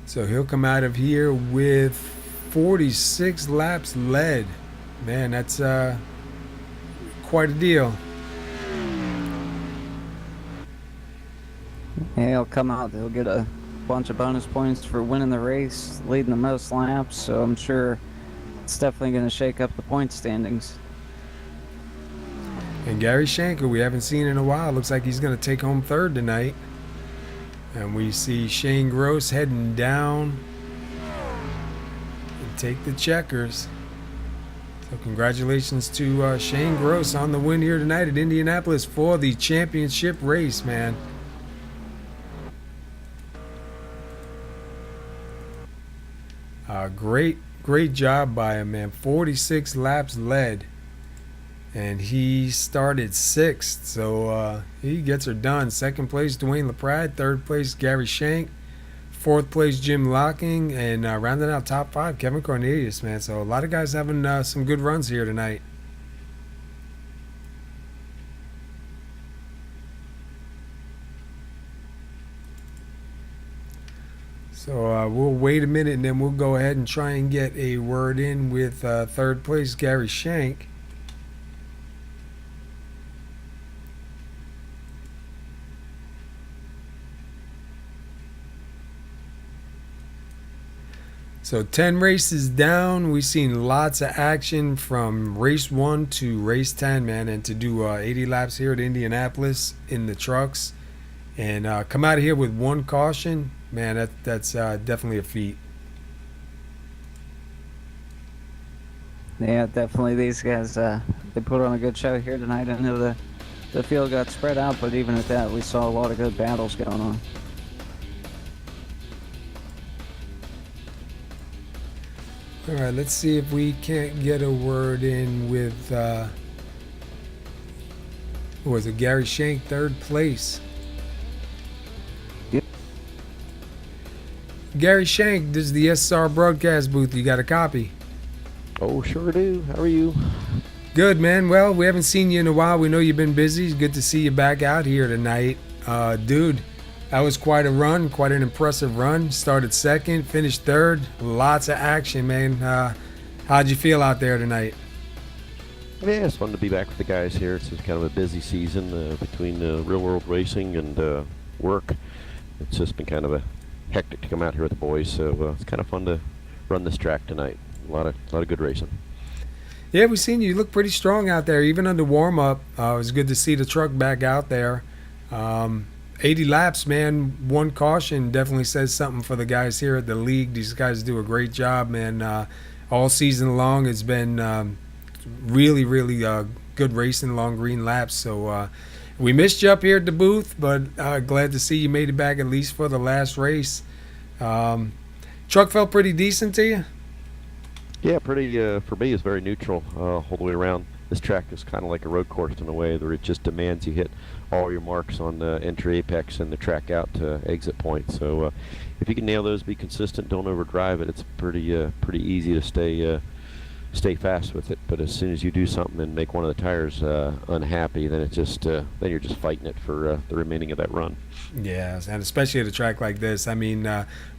So he'll come out of here with 46 laps led. Man, that's quite a deal. Yeah, he'll come out. He'll get a bunch of bonus points for winning the race, leading the most laps. So I'm sure it's definitely going to shake up the point standings. And Gary Shanker, we haven't seen in a while. Looks like he's going to take home 3rd tonight. And we see Shane Gross heading down and take the checkers. So congratulations to Shane Gross on the win here tonight at Indianapolis for the championship race, man. Great job by him, man. 46 laps led. And he started 6th, so he gets her done. 2nd place, Dwayne LaPrade. 3rd place, Gary Shank. 4th place, Jim Locking. And rounding out top 5, Kevin Cornelius, man. So a lot of guys having some good runs here tonight. So we'll wait a minute, and then we'll go ahead and try and get a word in with 3rd place, Gary Shank. So 10 races down, we've seen lots of action from race 1 to race 10, man. And to do 80 laps here at Indianapolis in the trucks and come out of here with 1 caution, man, that's definitely a feat. Yeah, definitely. These guys, they put on a good show here tonight. I know the field got spread out, but even at that, we saw a lot of good battles going on. All right, let's see if we can't get a word in with, who was it, Gary Shank, 3rd place. Yep. Gary Shank, this is the SR broadcast booth. You got a copy? Oh, sure do. How are you? Good, man. Well, we haven't seen you in a while. We know you've been busy. It's good to see you back out here tonight. Dude, that was quite a run, quite an impressive run. Started 2nd, finished 3rd. Lots of action, man. How'd you feel out there tonight? Yeah, it's fun to be back with the guys here. It's kind of a busy season between real world racing and work. It's just been kind of a hectic to come out here with the boys, so it's kind of fun to run this track tonight. A lot of good racing. Yeah, we've seen you look pretty strong out there, even under warm-up. It was good to see the truck back out there. 80 laps, man. One caution definitely says something for the guys here at the league. These guys do a great job, man. All season long, it's been really, really good racing along green laps. So we missed you up here at the booth, but glad to see you made it back at least for the last race. Truck felt pretty decent to you? Yeah, pretty. For me, it's very neutral all the way around. This track is kind of like a road course in a way, where it just demands you hit all your marks on the entry apex and the track out to exit point. So if you can nail those, be consistent, don't overdrive it, it's pretty easy to stay fast with it. But as soon as you do something and make one of the tires unhappy, then then you're just fighting it for the remaining of that run. Yeah, and especially at a track like this. I mean,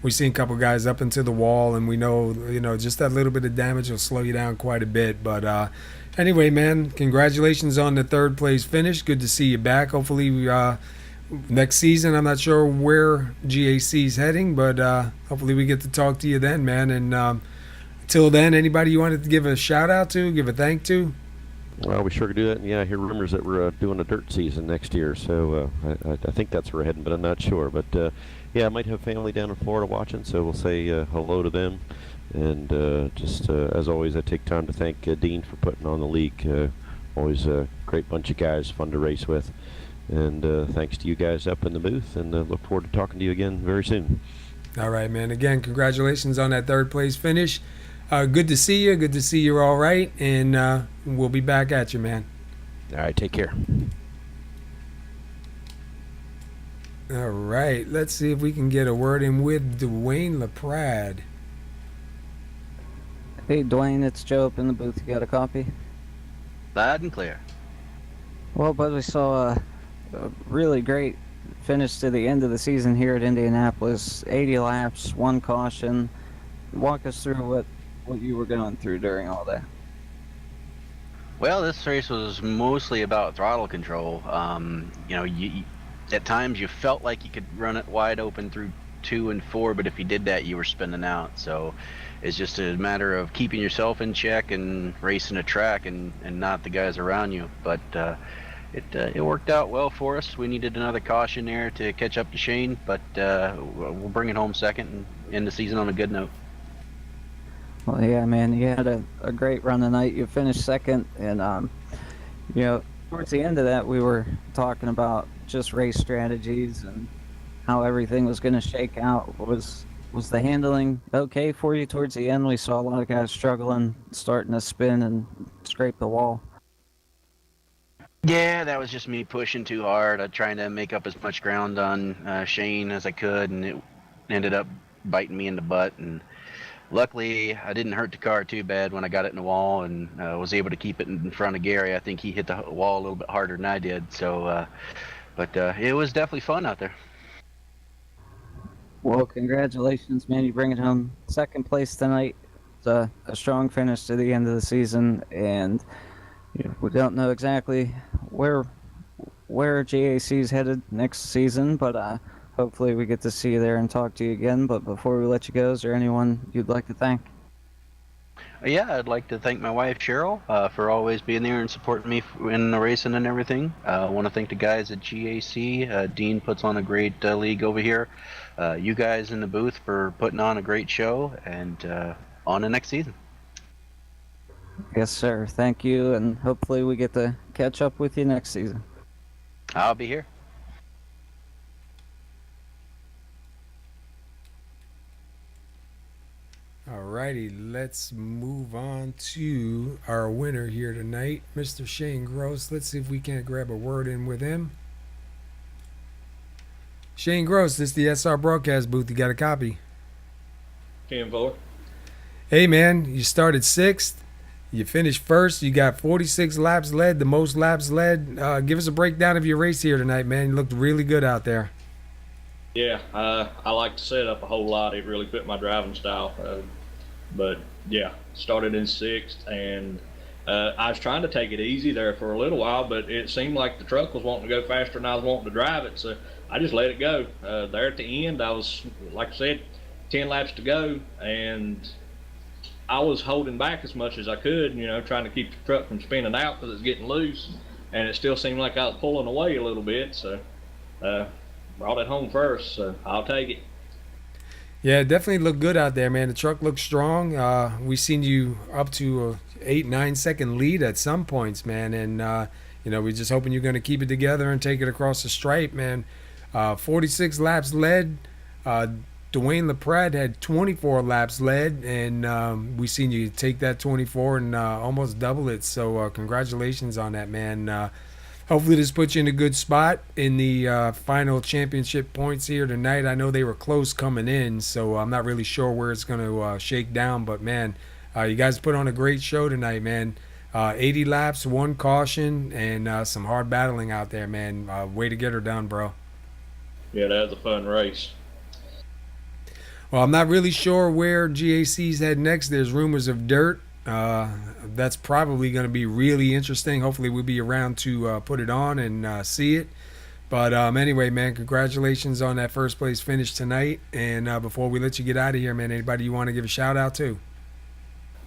we've seen a couple guys up into the wall, and we know, just that little bit of damage will slow you down quite a bit. But anyway, man, congratulations on the third place finish. Good to see you back. Hopefully, next season, I'm not sure where GAC's heading, but hopefully we get to talk to you then, man. And till then, anybody you wanted to give a shout out to, give a thank to? Well, we sure could do that. And yeah, I hear rumors that we're doing a dirt season next year, so I think that's where we're heading, but I'm not sure. But yeah, I might have family down in Florida watching, so we'll say hello to them. And just as always, I take time to thank Dean for putting on the league. Always a great bunch of guys, fun to race with. And thanks to you guys up in the booth, and look forward to talking to you again very soon. All right, man. Again, congratulations on that third place finish. Good to see you. Good to see you're all right. And we'll be back at you, man. All right, take care. All right. Let's see if we can get a word in with Dwayne LaPrade. Hey, Dwayne, it's Joe up in the booth. You got a copy? Loud and clear. Well, but we saw a really great finish to the end of the season here at Indianapolis. 80 laps, one caution. Walk us through what you were going through during all that. Well, this race was mostly about throttle control. You at times you felt like you could run it wide open through 2 and 4, but if you did that, you were spinning out. So it's just a matter of keeping yourself in check and racing a track and not the guys around you. But it worked out well for us. We needed another caution there to catch up to Shane, but we'll bring it home second and end the season on a good note. Well, yeah, man, you had a great run tonight. You finished second, and towards the end of that, we were talking about just race strategies and how everything was going to shake out. Was the handling okay for you towards the end? We saw a lot of guys struggling, starting to spin and scrape the wall. Yeah, that was just me pushing too hard, trying to make up as much ground on Shane as I could, and it ended up biting me in the butt. And luckily, I didn't hurt the car too bad when I got it in the wall, and was able to keep it in front of Gary. I think he hit the wall a little bit harder than I did. So, but it was definitely fun out there. Well, congratulations, man. You bring it home second place tonight. It's a strong finish to the end of the season, and we don't know exactly where GAC is headed next season, but hopefully we get to see you there and talk to you again. But before we let you go, is there anyone you'd like to thank? Yeah, I'd like to thank my wife, Cheryl, for always being there and supporting me in the racing and everything. I want to thank the guys at GAC. Dean puts on a great league over here. You guys in the booth for putting on a great show, and on the next season. Yes, sir. Thank you, and hopefully we get to catch up with you next season. I'll be here. Alrighty, let's move on to our winner here tonight, Mr. Shane Gross. Let's see if we can't grab a word in with him. Shane Gross, this is the SR broadcast booth. You got a copy? Cam Fuller. Hey, man, you started 6th. You finished 1st. You got 46 laps led, the most laps led. Give us a breakdown of your race here tonight, man. You looked really good out there. Yeah, I like to set up a whole lot. It really fit my driving style. But yeah, started in 6th, and I was trying to take it easy there for a little while, but it seemed like the truck was wanting to go faster than I was wanting to drive it, so I just let it go. There at the end, I was, like I said, 10 laps to go, and I was holding back as much as I could, trying to keep the truck from spinning out because it's getting loose, and it still seemed like I was pulling away a little bit. So brought it home first, so I'll take it. Yeah, it definitely looked good out there, man. The truck looked strong. We seen you up to a 8-9 second lead at some points, man, and we're just hoping you're going to keep it together and take it across the stripe, man. 46 laps led. Dwayne LaPrade had 24 laps led, and we seen you take that 24 and almost double it. So congratulations on that, man. Hopefully this puts you in a good spot in the final championship points here tonight. I know they were close coming in, so I'm not really sure where it's going to shake down. But, man, you guys put on a great show tonight, man. 80 laps, 1 caution, and some hard battling out there, man. Way to get her done, bro. Yeah, that was a fun race. Well, I'm not really sure where GAC's head next. There's rumors of dirt. That's probably going to be really interesting. Hopefully we'll be around to put it on and see it. But anyway, man, congratulations on that first place finish tonight. And before we let you get out of here, man, anybody you want to give a shout out to?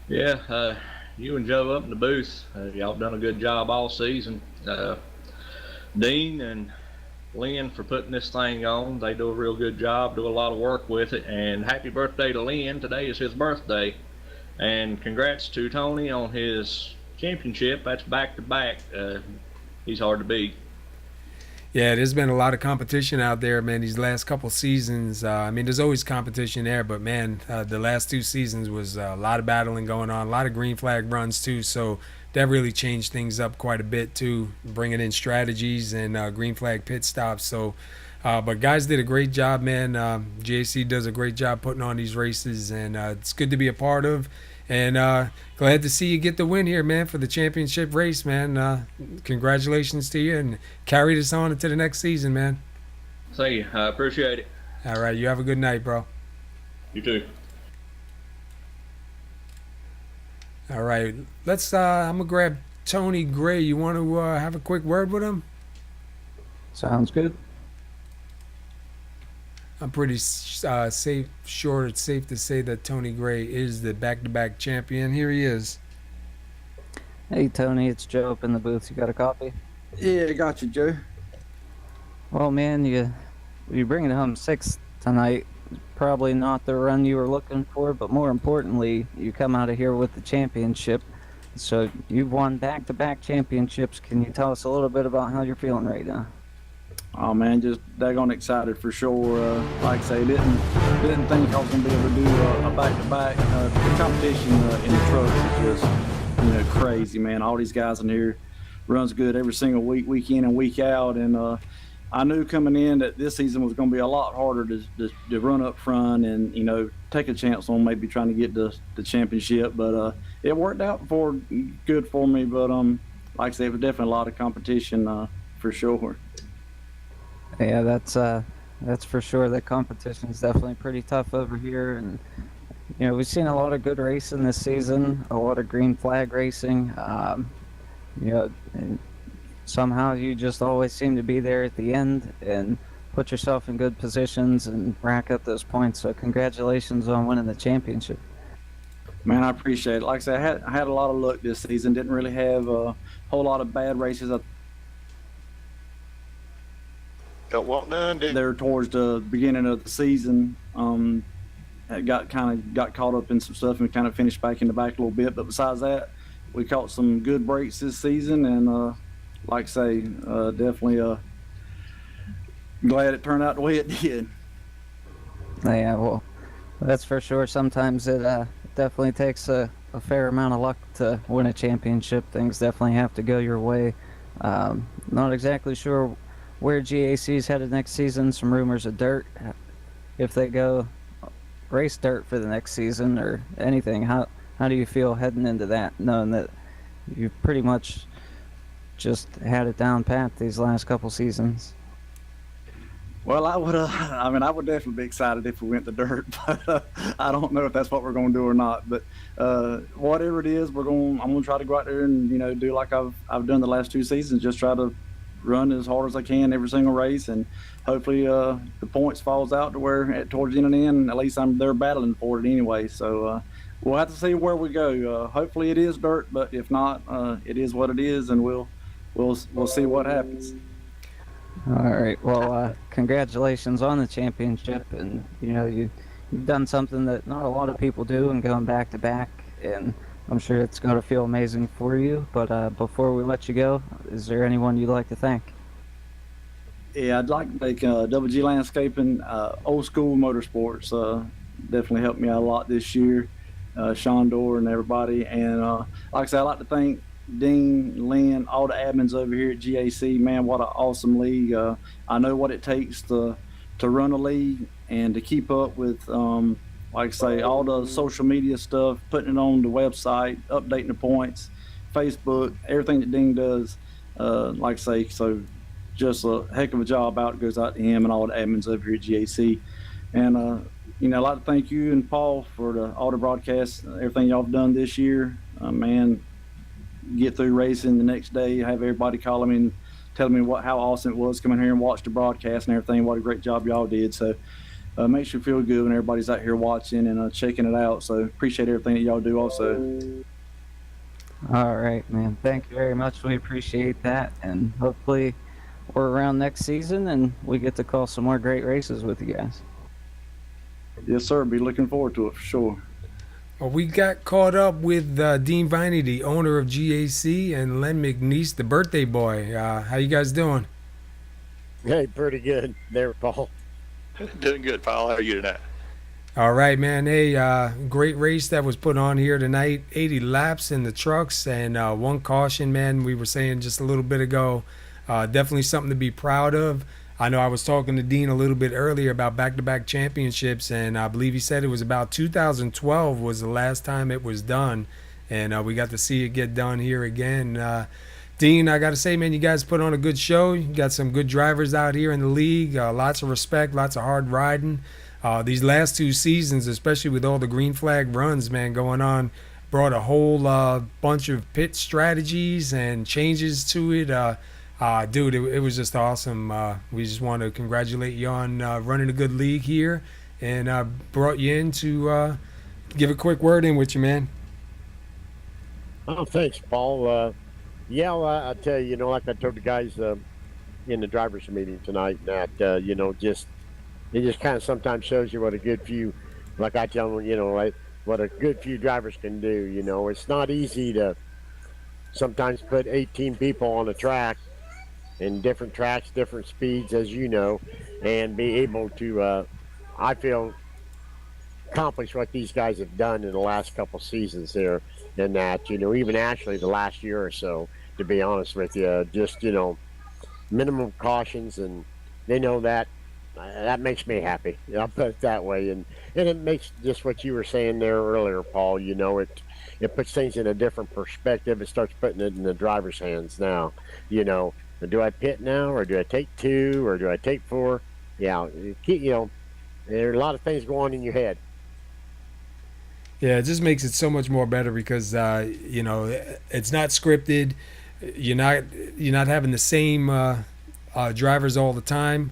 Yeah, you and Joe up in the booth, y'all done a good job all season. Dean and Lynn for putting this thing on. They do a real good job, do a lot of work with it. And happy birthday to Lynn. Today is his birthday. And congrats to Tony on his championship. That's back-to-back. He's hard to beat. Yeah, there's been a lot of competition out there, man, these last couple seasons. I mean, there's always competition there, but, man, the last 2 seasons was a lot of battling going on, a lot of green flag runs, too. So that really changed things up quite a bit, too, bringing in strategies and green flag pit stops. So, but guys did a great job, man. JC does a great job putting on these races, and it's good to be a part of. And glad to see you get the win here, man, for the championship race, man. Congratulations to you, and carry this on into the next season, man. Thank you. I appreciate it. All right, you have a good night, bro. You too. All right, let's. I'm gonna grab Tony Gray. You want to have a quick word with him? Sounds good. I'm pretty sure it's safe to say that Tony Gray is the back-to-back champion. Here he is. Hey, Tony, it's Joe up in the booth. You got a copy? Yeah, I got you, Joe. Well, man, you bring it home 6th tonight. Probably not the run you were looking for, but more importantly, you come out of here with the championship. So you've won back-to-back championships. Can you tell us a little bit about how you're feeling right now? Oh man, just daggone excited for sure. Like I say, didn't think I was gonna be able to do a back-to-back. The competition in the trucks is just crazy, man. All these guys in here runs good every single week in and week out, and I knew coming in that this season was going to be a lot harder to run up front and take a chance on maybe trying to get the championship, but it worked out good for me. But like I said, it was definitely a lot of competition for sure. Yeah, that's for sure. The competition is definitely pretty tough over here, and we've seen a lot of good racing this season, a lot of green flag racing. And somehow you just always seem to be there at the end and put yourself in good positions and rack up those points. So congratulations on winning the championship. Man, I appreciate it. Like I said, I had a lot of luck this season. Didn't really have a whole lot of bad races. Got what done? There towards the beginning of the season, got caught up in some stuff and kind of finished back in the back a little bit. But besides that, we caught some good breaks this season, and like I say, definitely glad it turned out the way it did. Yeah, well, that's for sure. Sometimes it definitely takes a fair amount of luck to win a championship. Things definitely have to go your way. Not exactly sure where GAC's headed next season. Some rumors of dirt. If they go race dirt for the next season or anything, how do you feel heading into that, knowing that you've pretty much just had it down pat these last couple seasons? Well, I would definitely be excited if we went to dirt, but I don't know if that's what we're going to do or not. But whatever it is, I'm going to try to go out there and do like I've done the last 2 seasons, just try to run as hard as I can every single race, and hopefully the points falls out to where towards the end, at least I'm there battling for it anyway. So we'll have to see where we go. Hopefully it is dirt, but if not, it is what it is, and we'll see what happens. All right. Well, congratulations on the championship, and you've done something that not a lot of people do, and going back to back, and I'm sure it's going to feel amazing for you. But before we let you go, is there anyone you'd like to thank? Yeah, I'd like to thank Double G Landscaping, Old School Motorsports. Definitely helped me out a lot this year. Sean Dorr and everybody. And like I said, I'd like to thank Dean, Lynn, all the admins over here at GAC. Man, what an awesome league. I know what it takes to run a league and to keep up with, like I say, all the social media stuff, putting it on the website, updating the points, Facebook, everything that Dean does. Like I say, so just a heck of a job out goes out to him and all the admins over here at GAC. And, I'd like to thank you and Paul for all the broadcasts, everything y'all have done this year. Man, get through racing the next day, have everybody calling me and telling me how awesome it was coming here and watch the broadcast and everything. What a great job y'all did. So makes you feel good when everybody's out here watching and checking it out. So appreciate everything that y'all do also. All right, man. Thank you very much. We appreciate that, and hopefully we're around next season and we get to call some more great races with you guys. Yes, sir. Be looking forward to it for sure. Well, we got caught up with Dean Viney, the owner of GAC, and Len McNeese, the birthday boy. How you guys doing? Hey, pretty good there, Paul. Doing good, Paul. How are you tonight? All right, man. Hey, great race that was put on here tonight. 80 laps in the trucks and one caution, man. We were saying just a little bit ago. Definitely something to be proud of. I know I was talking to Dean a little bit earlier about back-to-back championships, and I believe he said it was about 2012 was the last time it was done, and we got to see it get done here again. Dean, I got to say, man, you guys put on a good show. You got some good drivers out here in the league, lots of respect, lots of hard riding. These last two seasons, especially with all the green flag runs, man, going on, brought a whole bunch of pit strategies and changes to it. Dude, it was just awesome. We just want to congratulate you on running a good league here, and brought you in to give a quick word in with you, man. Oh, thanks, Paul. Yeah, well, I tell you, like I told the guys in the drivers' meeting tonight, that it just kind of sometimes shows you what a good few, like I tell them, like what a good few drivers can do. It's not easy to sometimes put 18 people on a track in different tracks, different speeds, as you know, and be able to, I feel, accomplish what these guys have done in the last couple seasons there. And that, even actually the last year or so, to be honest with you, just, minimum cautions, and they know that. That makes me happy. I'll put it that way. And it makes just what you were saying there earlier, Paul, it puts things in a different perspective. It starts putting it in the driver's hands now, Do I pit now, or do I take 2, or do I take 4? Yeah, there are a lot of things going on in your head. Yeah, it just makes it so much more better because it's not scripted. You're not having the same drivers all the time.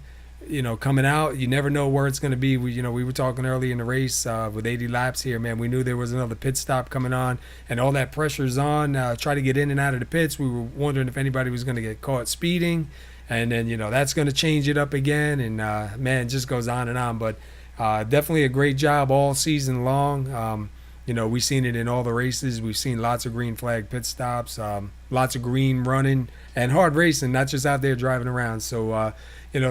Coming out, you never know where it's going to be. We were talking earlier in the race with 80 laps here, man. We knew there was another pit stop coming on, and all that pressure's on. Try to get in and out of the pits. We were wondering if anybody was going to get caught speeding, and then that's going to change it up again. And man, it just goes on and on. But definitely a great job all season long. We've seen it in all the races. We've seen lots of green flag pit stops, lots of green running, and hard racing, not just out there driving around. So,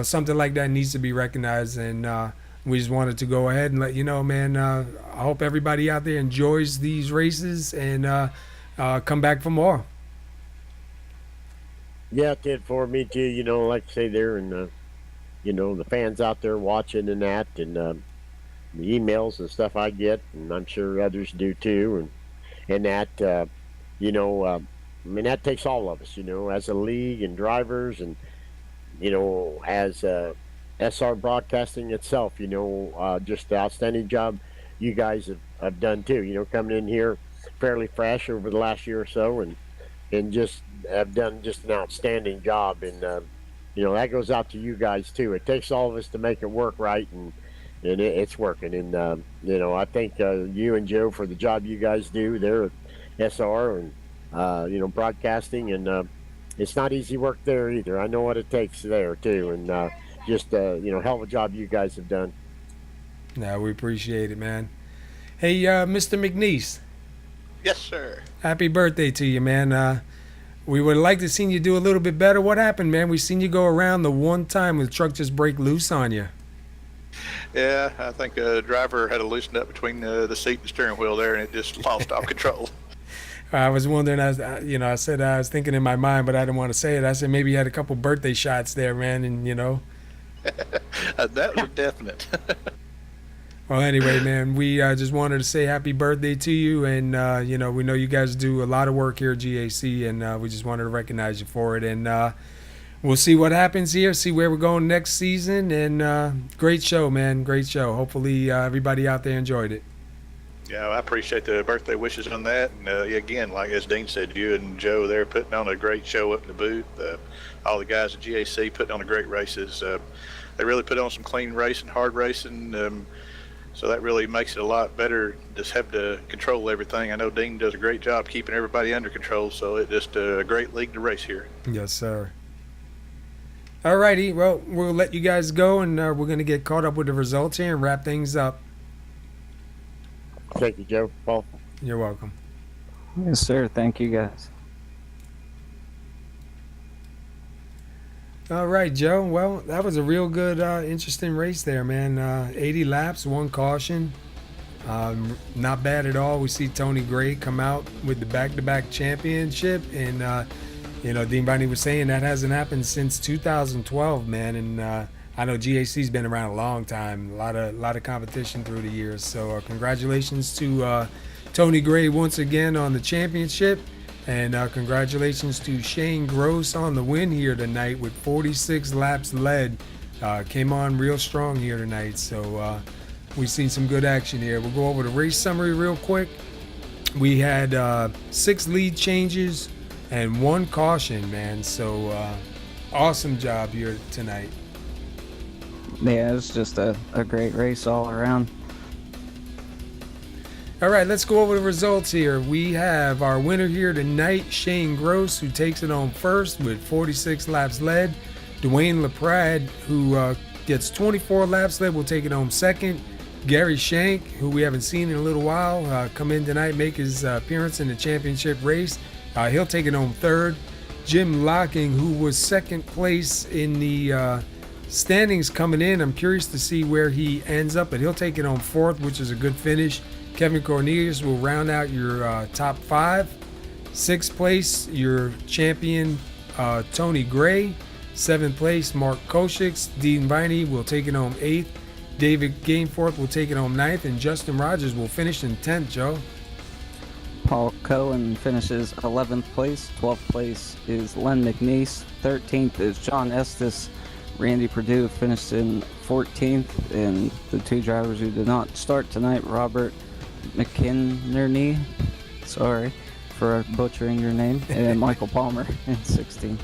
something like that needs to be recognized, and we just wanted to go ahead and let you know, man, I hope everybody out there enjoys these races and come back for more. Yeah, it did for me too, like I say there, and, the fans out there watching and that, and the emails and stuff I get, and I'm sure others do too, and that, that takes all of us, as a league and drivers, and as SR Broadcasting itself, just the outstanding job you guys have done too, coming in here fairly fresh over the last year or so, and just have done just an outstanding job, and that goes out to you guys too. It takes all of us to make it work right, and it's working, and I thank you and Joe for the job you guys do there at SR, and broadcasting, and it's not easy work there either. I know what it takes there too, and just hell of a job you guys have done. Yeah, we appreciate it, man. Hey, Mr. McNeese, Yes, sir. happy birthday to you, man. We would like to see you do a little bit better. What happened, man? We seen you go around the one time the truck just break loose on you. Yeah, I think the driver had to loosen up between the seat and the steering wheel there, and it just lost all control. I was wondering, I said I was thinking in my mind, but I didn't want to say it. I said maybe you had a couple birthday shots there, man, and That was definite. Well, anyway, man, we just wanted to say happy birthday to you, and we know you guys do a lot of work here at GAC, and we just wanted to recognize you for it. And we'll see what happens here, see where we're going next season, and great show, man, great show. Hopefully, everybody out there enjoyed it. Yeah, I appreciate the birthday wishes on that. And again, like as Dean said, you and Joe there putting on a great show up in the booth. All the guys at GAC putting on a great races. They really put on some clean racing, hard racing. So that really makes it a lot better. Just have to control everything. I know Dean does a great job keeping everybody under control. So it's just a great league to race here. Yes, sir. All righty. Well, we'll let you guys go, and we're going to get caught up with the results here and wrap things up. Thank you, Joe. Paul. You're welcome. Yes, sir. Thank you, guys. All right, Joe. Well, that was a real good, interesting race there, man. 80 laps, 1 caution. Not bad at all. We see Tony Gray come out with the back-to-back championship, and Dean Barney was saying that hasn't happened since 2012, man. And I know GAC's been around a long time, a lot of competition through the years. So congratulations to Tony Gray once again on the championship. And congratulations to Shane Gross on the win here tonight with 46 laps led. Came on real strong here tonight. So we've seen some good action here. We'll go over the race summary real quick. We had 6 lead changes and 1 caution, man. So awesome job here tonight. Yeah, it was just a great race all around. All right, let's go over the results here. We have our winner here tonight, Shane Gross, who takes it on first with 46 laps led. Dwayne LaPrade, who gets 24 laps led, will take it home second. Gary Shank, who we haven't seen in a little while, come in tonight, make his appearance in the championship race. He'll take it home third. Jim Locking, who was second place in the standings coming in. I'm curious to see where he ends up, but he'll take it home fourth, which is a good finish. Kevin Cornelius will round out your top 5. 6th place, your champion, Tony Gray. 7th place, Mark Koshix. Dean Viney will take it home 8th. David Gameforth will take it home 9th. And Justin Rogers will finish in 10th, Joe. Paul Cohen finishes 11th place. 12th place is Len McNeese. 13th is John Estes. Randy Perdue finished in 14th. And the 2 drivers who did not start tonight, Robert McInerney, sorry for butchering your name, and Michael Palmer in 16th.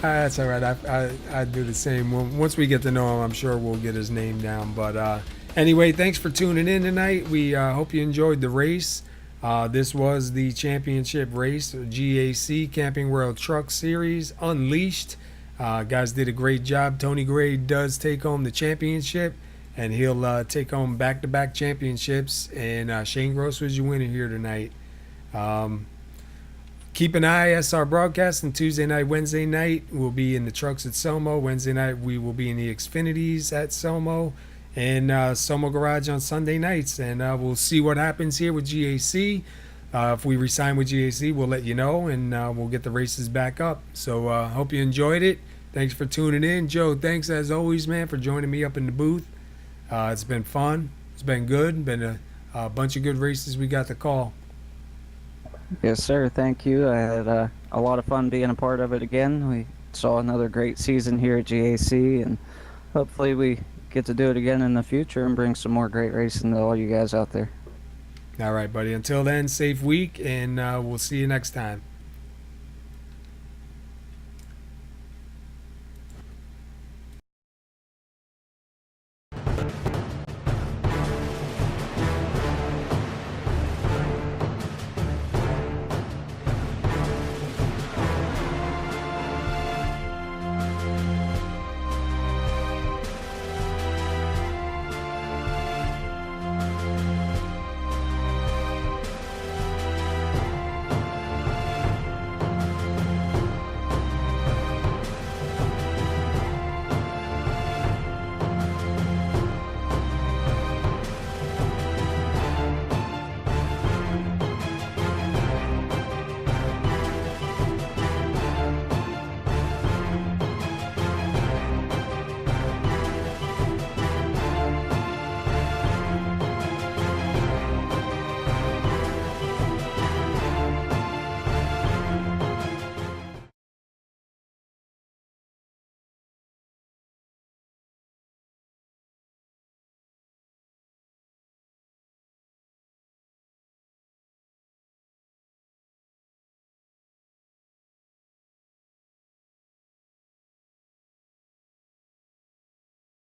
That's all right. I do the same. Once we get to know him, I'm sure we'll get his name down. But anyway, thanks for tuning in tonight. We hope you enjoyed the race. This was the championship race, GAC Camping World Truck Series Unleashed. Guys did a great job. Tony Gray does take home the championship, and he'll take home back-to-back championships. And Shane Gross was your winner here tonight. Keep an eye at our broadcast on Tuesday night, Wednesday night. We'll be in the trucks at Somo. Wednesday night, we will be in the Xfinities at Somo. And Somo Garage on Sunday nights. And we'll see what happens here with GAC. If we resign with GAC, we'll let you know. And we'll get the races back up. So hope you enjoyed it. Thanks for tuning in. Joe, thanks as always, man, for joining me up in the booth. It's been fun. It's been good. Been a bunch of good races we got to call. Yes, sir. Thank you. I had a lot of fun being a part of it again. We saw another great season here at GAC, and hopefully we get to do it again in the future and bring some more great racing to all you guys out there. All right, buddy. Until then, safe week, and we'll see you next time.